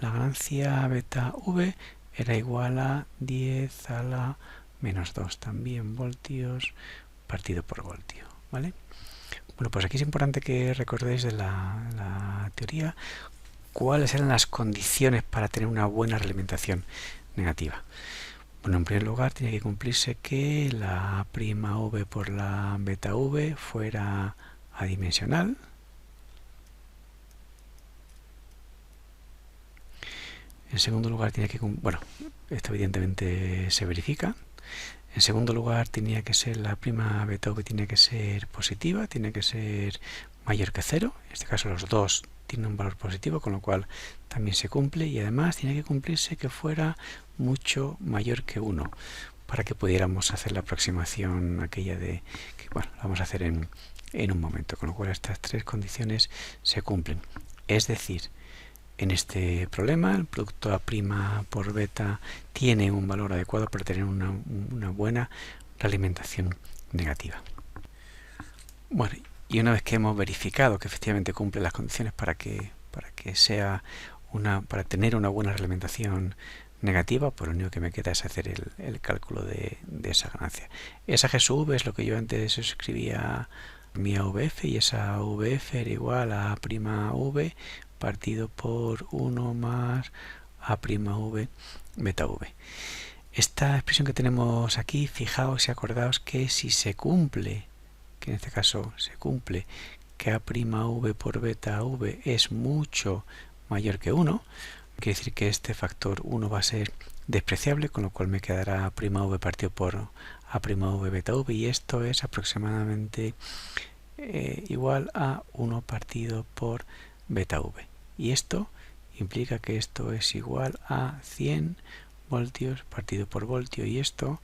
la ganancia beta V era igual a 10 a la menos 2 también voltios partido por voltio. ¿Vale? Bueno, pues aquí es importante que recordéis de la teoría cuáles eran las condiciones para tener una buena realimentación negativa. Bueno, en primer lugar tiene que cumplirse que la A'V por la beta V fuera adimensional. En segundo lugar tiene que bueno, esto evidentemente se verifica. En segundo lugar tenía que ser la prima beta V, tiene que ser positiva, tiene que ser mayor que 0. En este caso los dos tienen un valor positivo, con lo cual también se cumple, y además tiene que cumplirse que fuera mucho mayor que 1 para que pudiéramos hacer la aproximación aquella de que, bueno, la vamos a hacer en en un momento, con lo cual estas tres condiciones se cumplen. Es decir, en este problema el producto A' por beta tiene un valor adecuado para tener una buena realimentación negativa. Bueno, y una vez que hemos verificado que efectivamente cumple las condiciones para tener una buena realimentación negativa, pues lo único que me queda es hacer el cálculo de esa ganancia. Esa G sub v es lo que yo antes escribía mi AVF, y esa VF era igual a A'V partido por 1 más A'V beta V. Esta expresión que tenemos aquí, fijaos y acordaos que si se cumple, que en este caso se cumple, que A'V por beta V es mucho mayor que 1, quiere decir que este factor 1 va a ser despreciable, con lo cual me quedará A'V partido por A'V beta V, y esto es aproximadamente igual a 1 partido por beta V. Y esto implica que esto es igual a 100 voltios partido por voltio, y esto,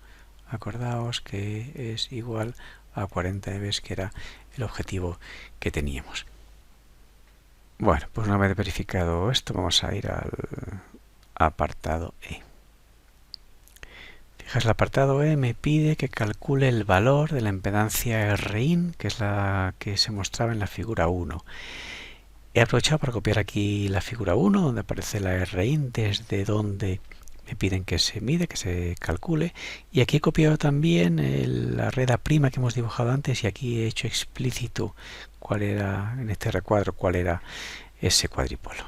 acordaos que es igual a 40 eV, que era el objetivo que teníamos. Bueno, pues una vez verificado esto, vamos a ir al apartado E. Fijaos, el apartado E me pide que calcule el valor de la impedancia Rin, que es la que se mostraba en la figura 1. He aprovechado para copiar aquí la figura 1, donde aparece la Rin, desde donde me piden que se mide, que se calcule, y aquí he copiado también la red A' que hemos dibujado antes, y aquí he hecho explícito cuál era, en este recuadro, cuál era ese cuadripolo.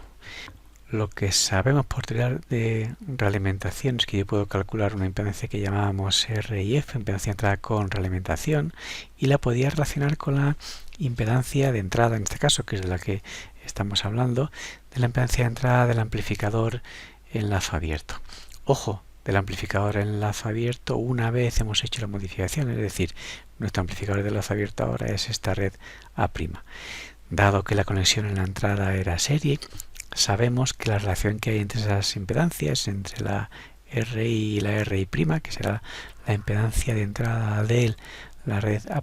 Lo que sabemos por teoría de realimentación es que yo puedo calcular una impedancia que llamábamos RIF, impedancia de entrada con realimentación, y la podía relacionar con la impedancia de entrada, en este caso, que es de la que estamos hablando, de la impedancia de entrada del amplificador en lazo abierto. Ojo, del amplificador en lazo abierto una vez hemos hecho la modificación, es decir, nuestro amplificador de lazo abierto ahora es esta red A'. Dado que la conexión en la entrada era serie, sabemos que la relación que hay entre esas impedancias, entre la RI y la RI', que será la impedancia de entrada de la red A',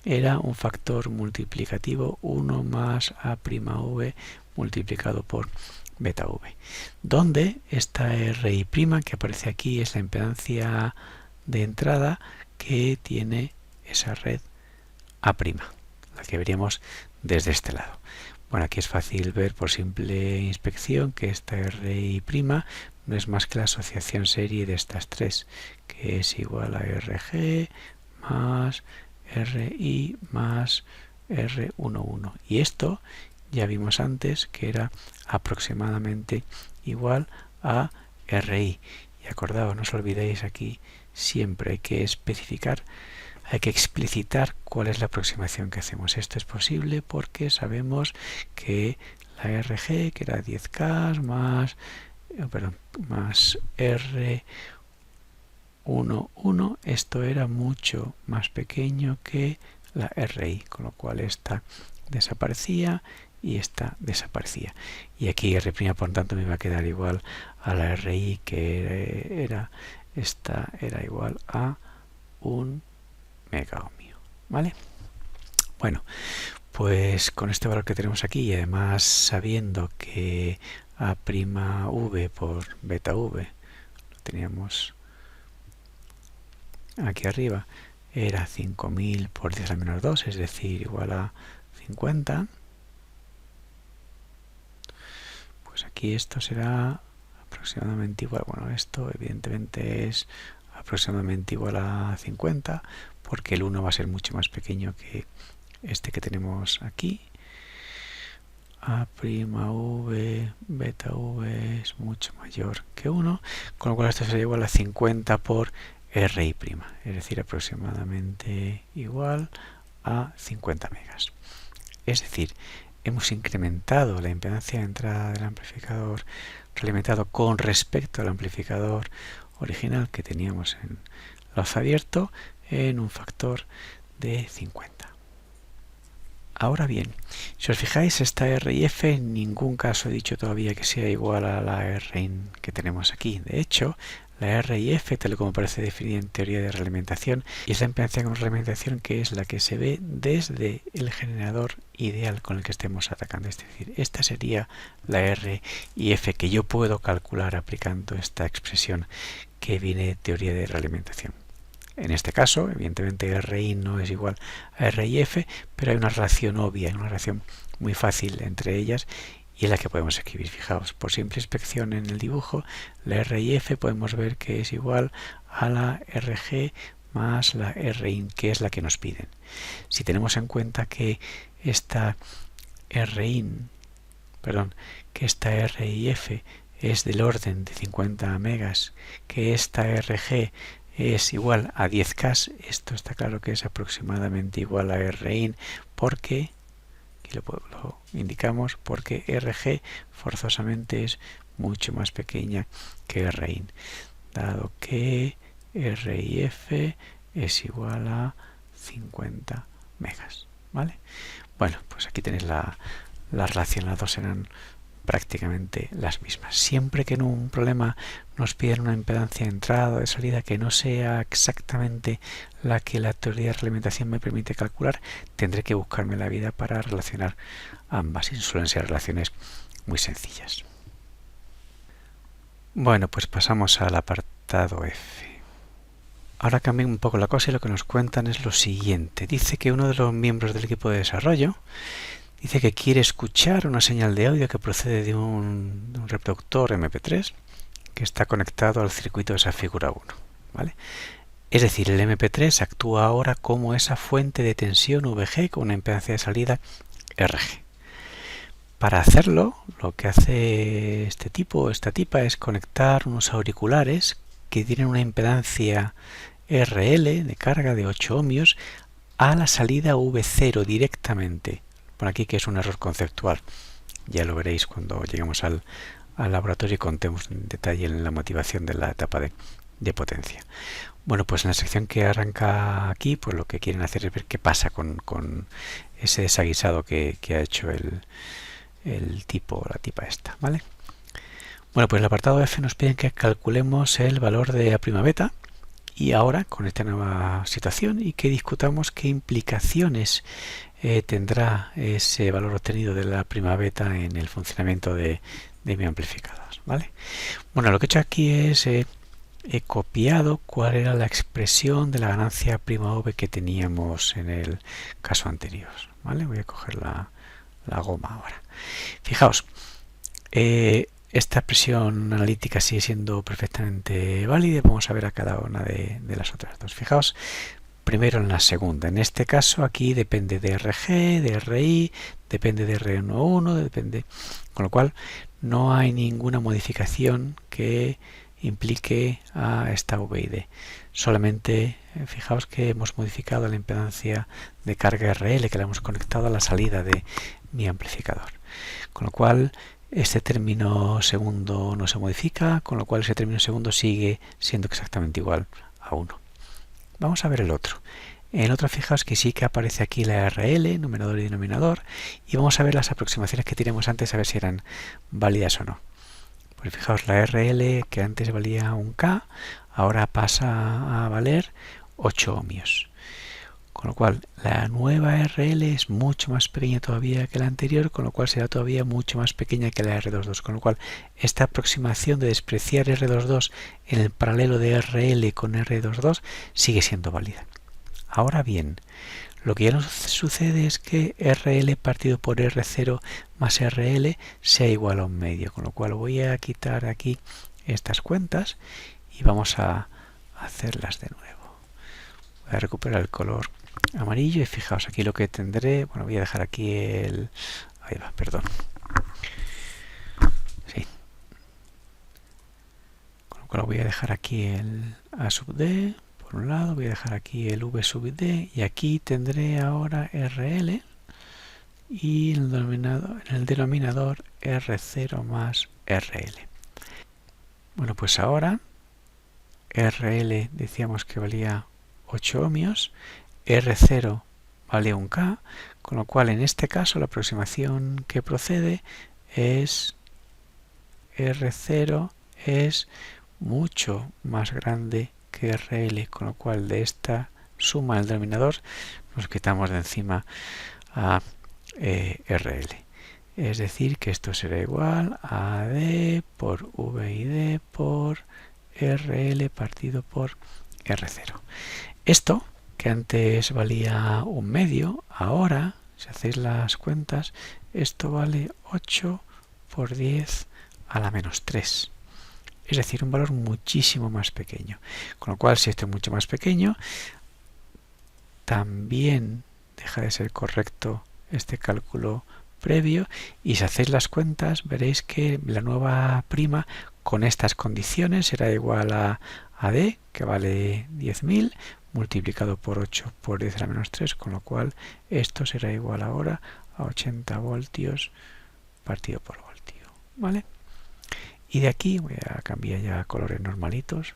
era un factor multiplicativo 1 más A'V multiplicado por beta V, donde esta RI' que aparece aquí es la impedancia de entrada que tiene esa red A', la que veríamos desde este lado. Bueno, aquí es fácil ver por simple inspección que esta RI' no es más que la asociación serie de estas tres, que es igual a RG más RI más R11. Y esto ya vimos antes que era aproximadamente igual a RI. Y acordaos, no os olvidéis, aquí siempre hay que especificar, hay que explicitar cuál es la aproximación que hacemos. Esto es posible porque sabemos que la RG, que era 10K más R11, esto era mucho más pequeño que la RI, con lo cual esta desaparecía y esta desaparecía. Y aquí R', por tanto, me va a quedar igual a la RI, que esta era igual a 1 megaohmio, ¿vale? Bueno, pues con este valor que tenemos aquí, y además sabiendo que A'V por beta V, lo teníamos aquí arriba, era 5000 por 10 a la menos 2, es decir, igual a 50, pues aquí esto será aproximadamente igual, bueno, esto evidentemente es aproximadamente igual a 50, porque el 1 va a ser mucho más pequeño que este que tenemos aquí. A'V beta V es mucho mayor que 1, con lo cual esto sería igual a 50 por RI', es decir, aproximadamente igual a 50 megas. Es decir, hemos incrementado la impedancia de entrada del amplificador realimentado con respecto al amplificador original que teníamos en lazo abierto en un factor de 50. Ahora bien, si os fijáis, esta RIF en ningún caso he dicho todavía que sea igual a la Rin que tenemos aquí. De hecho, la R y F, tal como aparece definida en teoría de realimentación, y es la impedancia con realimentación que es la que se ve desde el generador ideal con el que estemos atacando. Es decir, esta sería la R y F que yo puedo calcular aplicando esta expresión que viene de teoría de realimentación. En este caso, evidentemente RI no es igual a RIF, pero hay una relación obvia, una relación muy fácil entre ellas y es la que podemos escribir. Fijaos, por simple inspección en el dibujo, la RIF podemos ver que es igual a la RG más la RIN, que es la que nos piden. Si tenemos en cuenta que esta RIN, que esta RIF es del orden de 50 megas, que esta RG es igual a 10K, esto está claro que es aproximadamente igual a RIN, porque, aquí lo indicamos, porque RG forzosamente es mucho más pequeña que RIN, dado que RIF es igual a 50 megas, ¿vale? Bueno, pues aquí tenéis la relación, las dos serán prácticamente las mismas. Siempre que en un problema nos piden una impedancia de entrada o de salida que no sea exactamente la que la teoría de realimentación me permite calcular, tendré que buscarme la vida para relacionar ambas, y suelen ser relaciones muy sencillas. Bueno, pues pasamos al apartado F. Ahora cambia un poco la cosa y lo que nos cuentan es lo siguiente. Dice que uno de los miembros del equipo de desarrollo dice que quiere escuchar una señal de audio que procede de un reproductor MP3 que está conectado al circuito de esa figura 1, ¿vale? Es decir, el MP3 actúa ahora como esa fuente de tensión VG con una impedancia de salida RG. Para hacerlo, lo que hace esta tipa es conectar unos auriculares que tienen una impedancia RL de carga de 8 ohmios a la salida V0 directamente. Por aquí que es un error conceptual. Ya lo veréis cuando lleguemos al laboratorio y contemos en detalle en la motivación de la etapa de potencia. Bueno, pues en la sección que arranca aquí, pues lo que quieren hacer es ver qué pasa con ese desaguisado que ha hecho el tipo, la tipa esta, ¿vale? Bueno, pues el apartado F nos piden que calculemos el valor de A' beta y ahora con esta nueva situación y que discutamos qué implicaciones tendrá ese valor obtenido de la prima beta en el funcionamiento de mi amplificador, ¿vale? Bueno, lo que he hecho aquí es he copiado cuál era la expresión de la ganancia prima V que teníamos en el caso anterior, ¿vale? Voy a coger la goma ahora. Fijaos, esta expresión analítica sigue siendo perfectamente válida. Vamos a ver a cada una de las otras dos. Fijaos, primero en la segunda. En este caso aquí depende de RG, de RI, depende de R11, depende, con lo cual no hay ninguna modificación que implique a esta V y D. Solamente fijaos que hemos modificado la impedancia de carga RL, que la hemos conectado a la salida de mi amplificador. Con lo cual este término segundo no se modifica, con lo cual ese término segundo sigue siendo exactamente igual a 1. Vamos a ver el otro. En el otro fijaos que sí que aparece aquí la RL, numerador y denominador, y vamos a ver las aproximaciones que teníamos antes a ver si eran válidas o no. Pues fijaos, la RL que antes valía 1K, ahora pasa a valer 8 ohmios. Con lo cual, la nueva RL es mucho más pequeña todavía que la anterior, con lo cual será todavía mucho más pequeña que la R22. Con lo cual, esta aproximación de despreciar R22 en el paralelo de RL con R22 sigue siendo válida. Ahora bien, lo que ya nos sucede es que RL partido por R0 más RL sea igual a 1 medio. Con lo cual, voy a quitar aquí estas cuentas y vamos a hacerlas de nuevo. Voy a recuperar el color amarillo y fijaos aquí lo que tendré. Bueno, voy a dejar aquí el... Ahí va, perdón. Sí. Con lo cual voy a dejar aquí el A sub D. Por un lado voy a dejar aquí el V sub D y aquí tendré ahora RL y en el denominador R0 más RL. Bueno, pues ahora RL decíamos que valía 8 ohmios, R0 vale 1K, con lo cual en este caso la aproximación que procede es R0 es mucho más grande que RL, con lo cual de esta suma del denominador nos quitamos de encima a RL. Es decir, que esto será igual a D por VID por RL partido por R0. Esto, que antes valía un medio, ahora, si hacéis las cuentas, esto vale 8 por 10 a la menos 3. Es decir, un valor muchísimo más pequeño. Con lo cual, si esto es mucho más pequeño, también deja de ser correcto este cálculo previo, y si hacéis las cuentas veréis que la nueva prima con estas condiciones será igual a D, que vale 10.000, multiplicado por 8 por 10 a la menos 3, con lo cual esto será igual ahora a 80 voltios partido por voltio, ¿vale? Y de aquí, voy a cambiar ya a colores normalitos,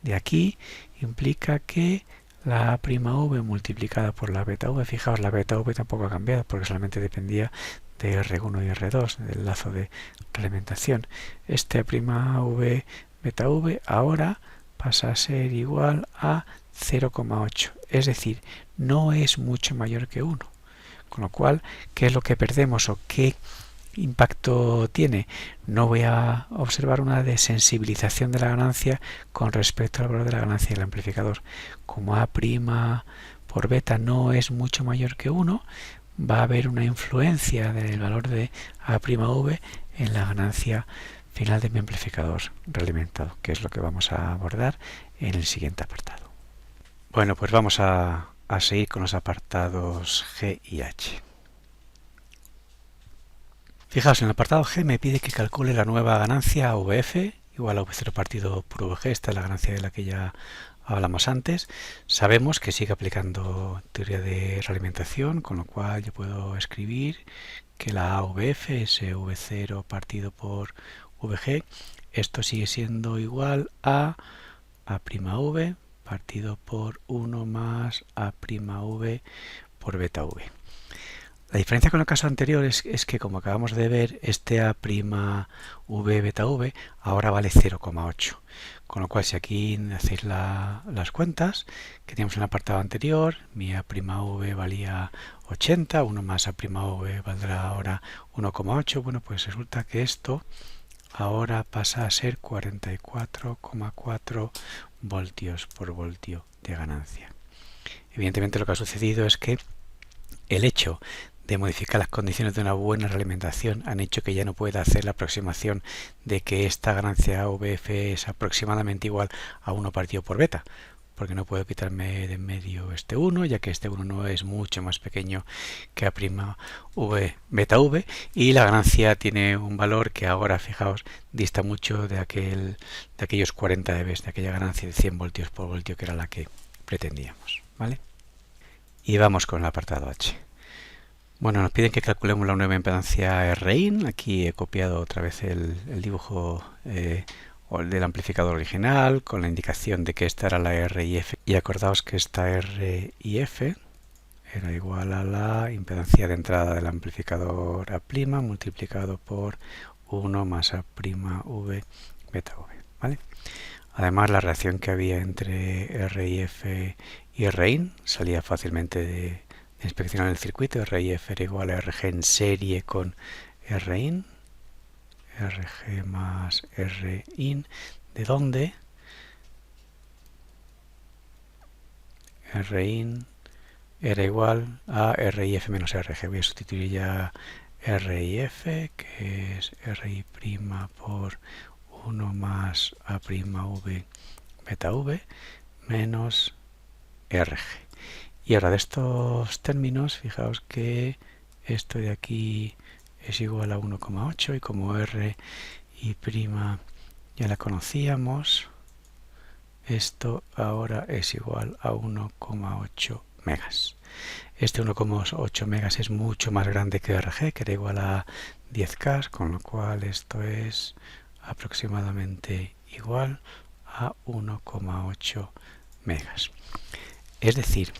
de aquí implica que la prima v multiplicada por la beta v, fijaos, la beta v tampoco ha cambiado porque solamente dependía de R1 y R2, del lazo de realimentación. Este prima v beta v ahora pasa a ser igual a 0,8, es decir, no es mucho mayor que 1. Con lo cual, ¿qué es lo que perdemos o qué impacto tiene? No voy a observar una desensibilización de la ganancia con respecto al valor de la ganancia del amplificador. Como A' por beta no es mucho mayor que 1, va a haber una influencia del valor de A'V en la ganancia final de mi amplificador realimentado, que es lo que vamos a abordar en el siguiente apartado. Bueno, pues vamos a seguir con los apartados G y H. Fijaos, en el apartado G me pide que calcule la nueva ganancia VF igual a V0 partido por VG. Esta es la ganancia de la que ya hablamos antes. Sabemos que sigue aplicando teoría de realimentación, con lo cual yo puedo escribir que la AVF es V0 partido por VG. Esto sigue siendo igual a A'V partido por 1 más A'V por beta V. La diferencia con el caso anterior es que, como acabamos de ver, este A'V beta V ahora vale 0,8. Con lo cual, si aquí hacéis las cuentas que teníamos en el apartado anterior, mi A'V valía 80, 1 más A'V valdrá ahora 1,8. Bueno, pues resulta que esto ahora pasa a ser 44,4 voltios por voltio de ganancia. Evidentemente lo que ha sucedido es que el hecho de modificar las condiciones de una buena realimentación han hecho que ya no pueda hacer la aproximación de que esta ganancia VF es aproximadamente igual a 1 partido por beta, porque no puedo quitarme de en medio este 1, ya que este 1 no es mucho más pequeño que A'V beta V, y la ganancia tiene un valor que ahora, fijaos, dista mucho de aquellos 40 dB, de aquella ganancia de 100 voltios por voltio que era la que pretendíamos, ¿vale? Y vamos con el apartado H. Bueno, nos piden que calculemos la nueva impedancia RIN. Aquí he copiado otra vez el dibujo del amplificador original con la indicación de que esta era la RIF. Y acordaos que esta RIF era igual a la impedancia de entrada del amplificador A' multiplicado por 1 más A'V beta V, ¿vale? Además, la relación que había entre RIF y RIN salía fácilmente de inspeccionar el circuito. RIF era igual a RG en serie con RIN, RG más RIN, de donde RIN era igual a RIF menos RG. Voy a sustituir ya RIF, que es RI' por 1 más A'V beta V menos RG. Y ahora de estos términos, fijaos que esto de aquí es igual a 1,8 y como R y prima ya la conocíamos, esto ahora es igual a 1,8 megas. Este 1,8 megas es mucho más grande que RG, que era igual a 10K, con lo cual esto es aproximadamente igual a 1,8 megas. Es decir,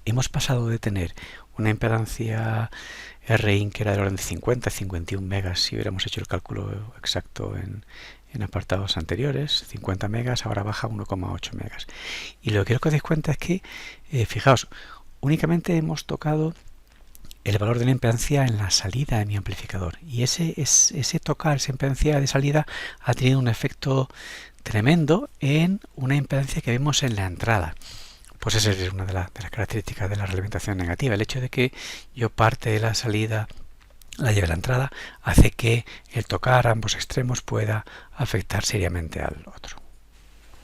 hemos pasado de tener una impedancia RIN que era del orden de 50, 51 megas si hubiéramos hecho el cálculo exacto en apartados anteriores. 50 megas ahora baja a 1,8 megas. Y lo que quiero que os deis cuenta es que, fijaos, únicamente hemos tocado el valor de la impedancia en la salida de mi amplificador, y ese tocar esa impedancia de salida ha tenido un efecto tremendo en una impedancia que vemos en la entrada. Pues esa es una de las características de la realimentación negativa. El hecho de que yo parte de la salida la lleve a la entrada hace que el tocar ambos extremos pueda afectar seriamente al otro.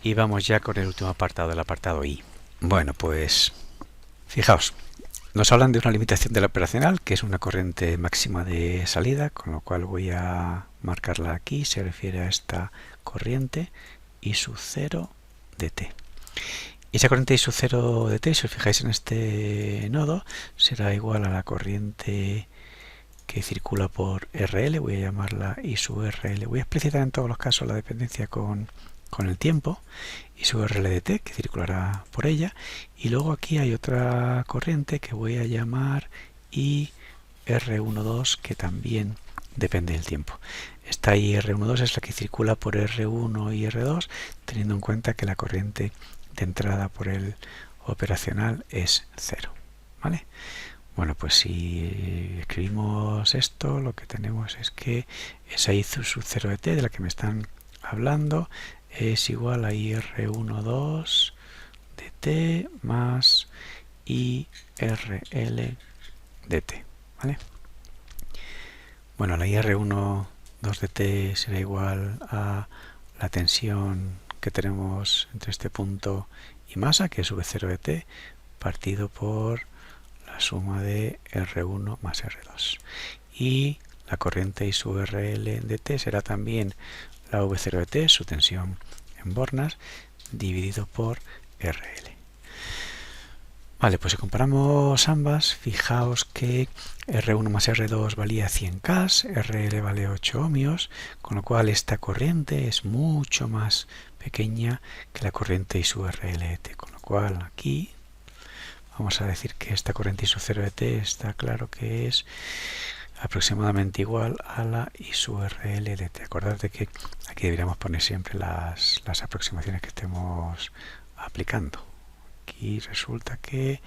Y vamos ya con el último apartado, el apartado I. Bueno, pues fijaos, nos hablan de una limitación de la operacional, que es una corriente máxima de salida, con lo cual voy a marcarla aquí. Se refiere a esta corriente I sub 0 de t. Y esa corriente I sub 0 de t, si os fijáis en este nodo, será igual a la corriente que circula por RL. Voy a llamarla I sub RL. Voy a explicitar en todos los casos la dependencia con el tiempo, I sub RL de t, que circulará por ella. Y luego aquí hay otra corriente que voy a llamar IR12, que también depende del tiempo. Esta IR12 es la que circula por R1 y R2, teniendo en cuenta que la corriente de entrada por el operacional es 0. ¿Vale? Bueno, pues si escribimos esto, lo que tenemos es que esa I sub 0 de t de la que me están hablando es igual a IR12 de t más IRL de t. ¿Vale? Bueno, la IR12 de t será igual a la tensión que tenemos entre este punto y masa, que es V0 de t, partido por la suma de R1 más R2. Y la corriente I sub RL de t será también la V0 de t, su tensión en bornas, dividido por RL. Vale, pues si comparamos ambas, fijaos que R1 más R2 valía 100K, RL vale 8 ohmios, con lo cual esta corriente es mucho más pequeña que la corriente I sub RL de t, con lo cual aquí vamos a decir que esta corriente I sub 0 de t está claro que es aproximadamente igual a la I sub RL de t. Acordad de que aquí deberíamos poner siempre las aproximaciones que estemos aplicando. Aquí resulta que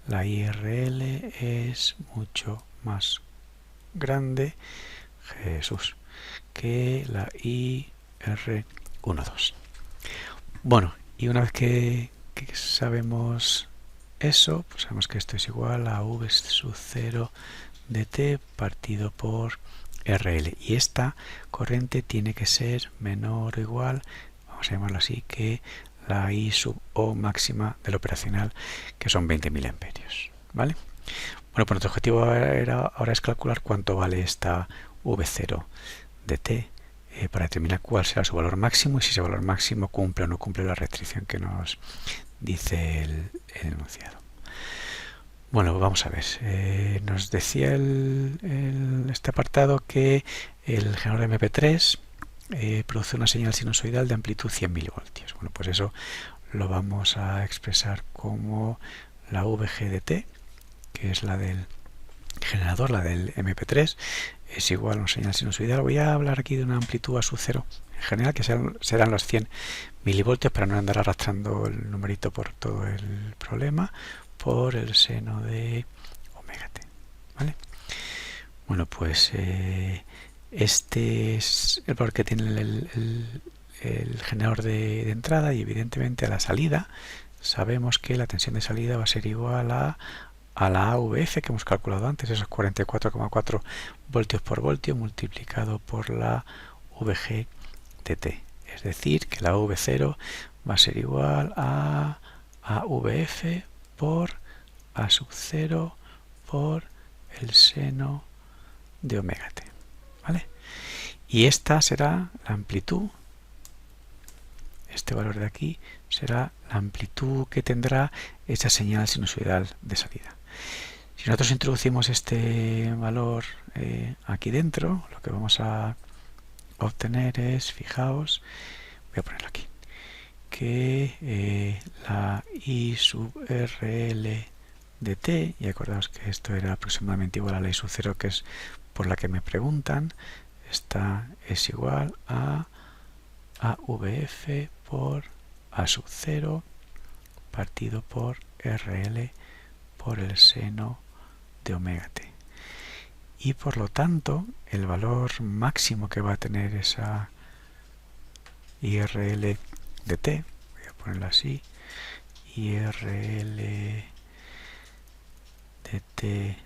la IRL es mucho más grande, Jesús, que la IR12. Bueno, y una vez que sabemos eso, pues sabemos que esto es igual a V sub 0 de t partido por RL. Y esta corriente tiene que ser menor o igual, vamos a llamarlo así, que la I sub O máxima del operacional, que son 20 miliamperios. ¿Vale? Bueno, pues nuestro objetivo ahora es calcular cuánto vale esta V0 de t para determinar cuál será su valor máximo y si ese valor máximo cumple o no cumple la restricción que nos dice el enunciado. Bueno, vamos a ver. Nos decía este apartado que el generador de MP3 produce una señal sinusoidal de amplitud 100 milivoltios. Bueno, pues eso lo vamos a expresar como la VG de t, que es la del generador, la del MP3, es igual a una señal sinusoidal. Voy a hablar aquí de una amplitud a sub 0 en general, que serán los 100 milivoltios, para no andar arrastrando el numerito por todo el problema, por el seno de omega t. ¿Vale? Bueno, pues este es el valor que tiene el generador de entrada, y evidentemente a la salida sabemos que la tensión de salida va a ser igual a la AVF que hemos calculado antes, esos 44,4 voltios por voltio multiplicado por la VG de t. Es decir, que la V0 va a ser igual a AVF por A sub 0 por el seno de omega t. ¿Vale? Y esta será la amplitud, este valor de aquí será la amplitud que tendrá esa señal sinusoidal de salida. Si nosotros introducimos este valor aquí dentro, lo que vamos a obtener es, fijaos, voy a ponerlo aquí, que la I sub RL de t, y acordaos que esto era aproximadamente igual a la i sub 0, que es por la que me preguntan. Esta es igual a AVF por A sub 0 partido por RL por el seno de omega t. Y por lo tanto, el valor máximo que va a tener esa IRL de t, voy a ponerlo así, IRL de t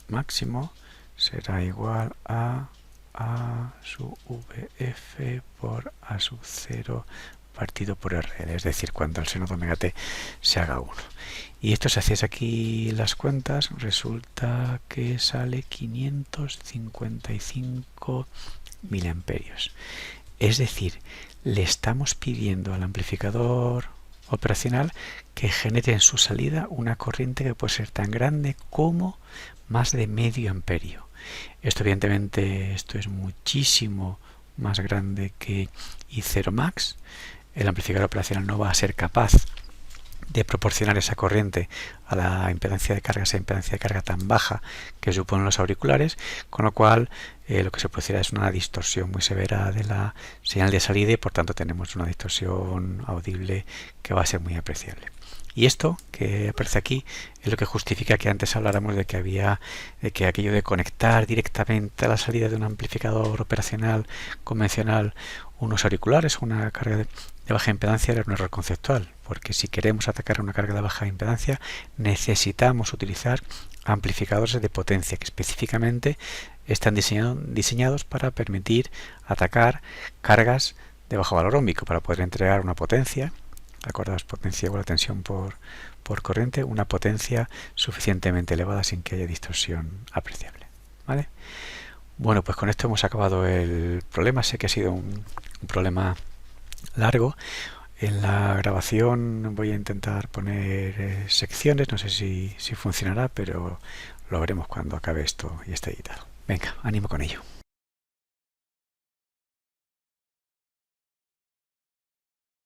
máximo será igual a sub VF por A sub 0 partido por RL, es decir, cuando el seno de omega t se haga 1. Y esto, si hacéis aquí las cuentas, resulta que sale 555 miliamperios. Es decir, le estamos pidiendo al amplificador operacional que genere en su salida una corriente que puede ser tan grande como más de medio amperio. Esto, evidentemente, esto es muchísimo más grande que I0 max. El amplificador operacional no va a ser capaz de proporcionar esa corriente a la impedancia de carga, esa impedancia de carga tan baja que suponen los auriculares, con lo cual lo que se producirá es una distorsión muy severa de la señal de salida y por tanto tenemos una distorsión audible que va a ser muy apreciable. Y esto que aparece aquí es lo que justifica que antes habláramos de que aquello de conectar directamente a la salida de un amplificador operacional convencional unos auriculares o una carga de baja impedancia era un error conceptual, porque si queremos atacar a una carga de baja impedancia necesitamos utilizar amplificadores de potencia que específicamente están diseñados para permitir atacar cargas de bajo valor óhmico, para poder entregar una potencia, acordaos, potencia igual a tensión por corriente, una potencia suficientemente elevada sin que haya distorsión apreciable. ¿Vale? Bueno, pues con esto hemos acabado el problema. Sé que ha sido un problema largo. En la grabación voy a intentar poner secciones, no sé si funcionará, pero lo veremos cuando acabe esto y esté editado. Venga, ánimo con ello.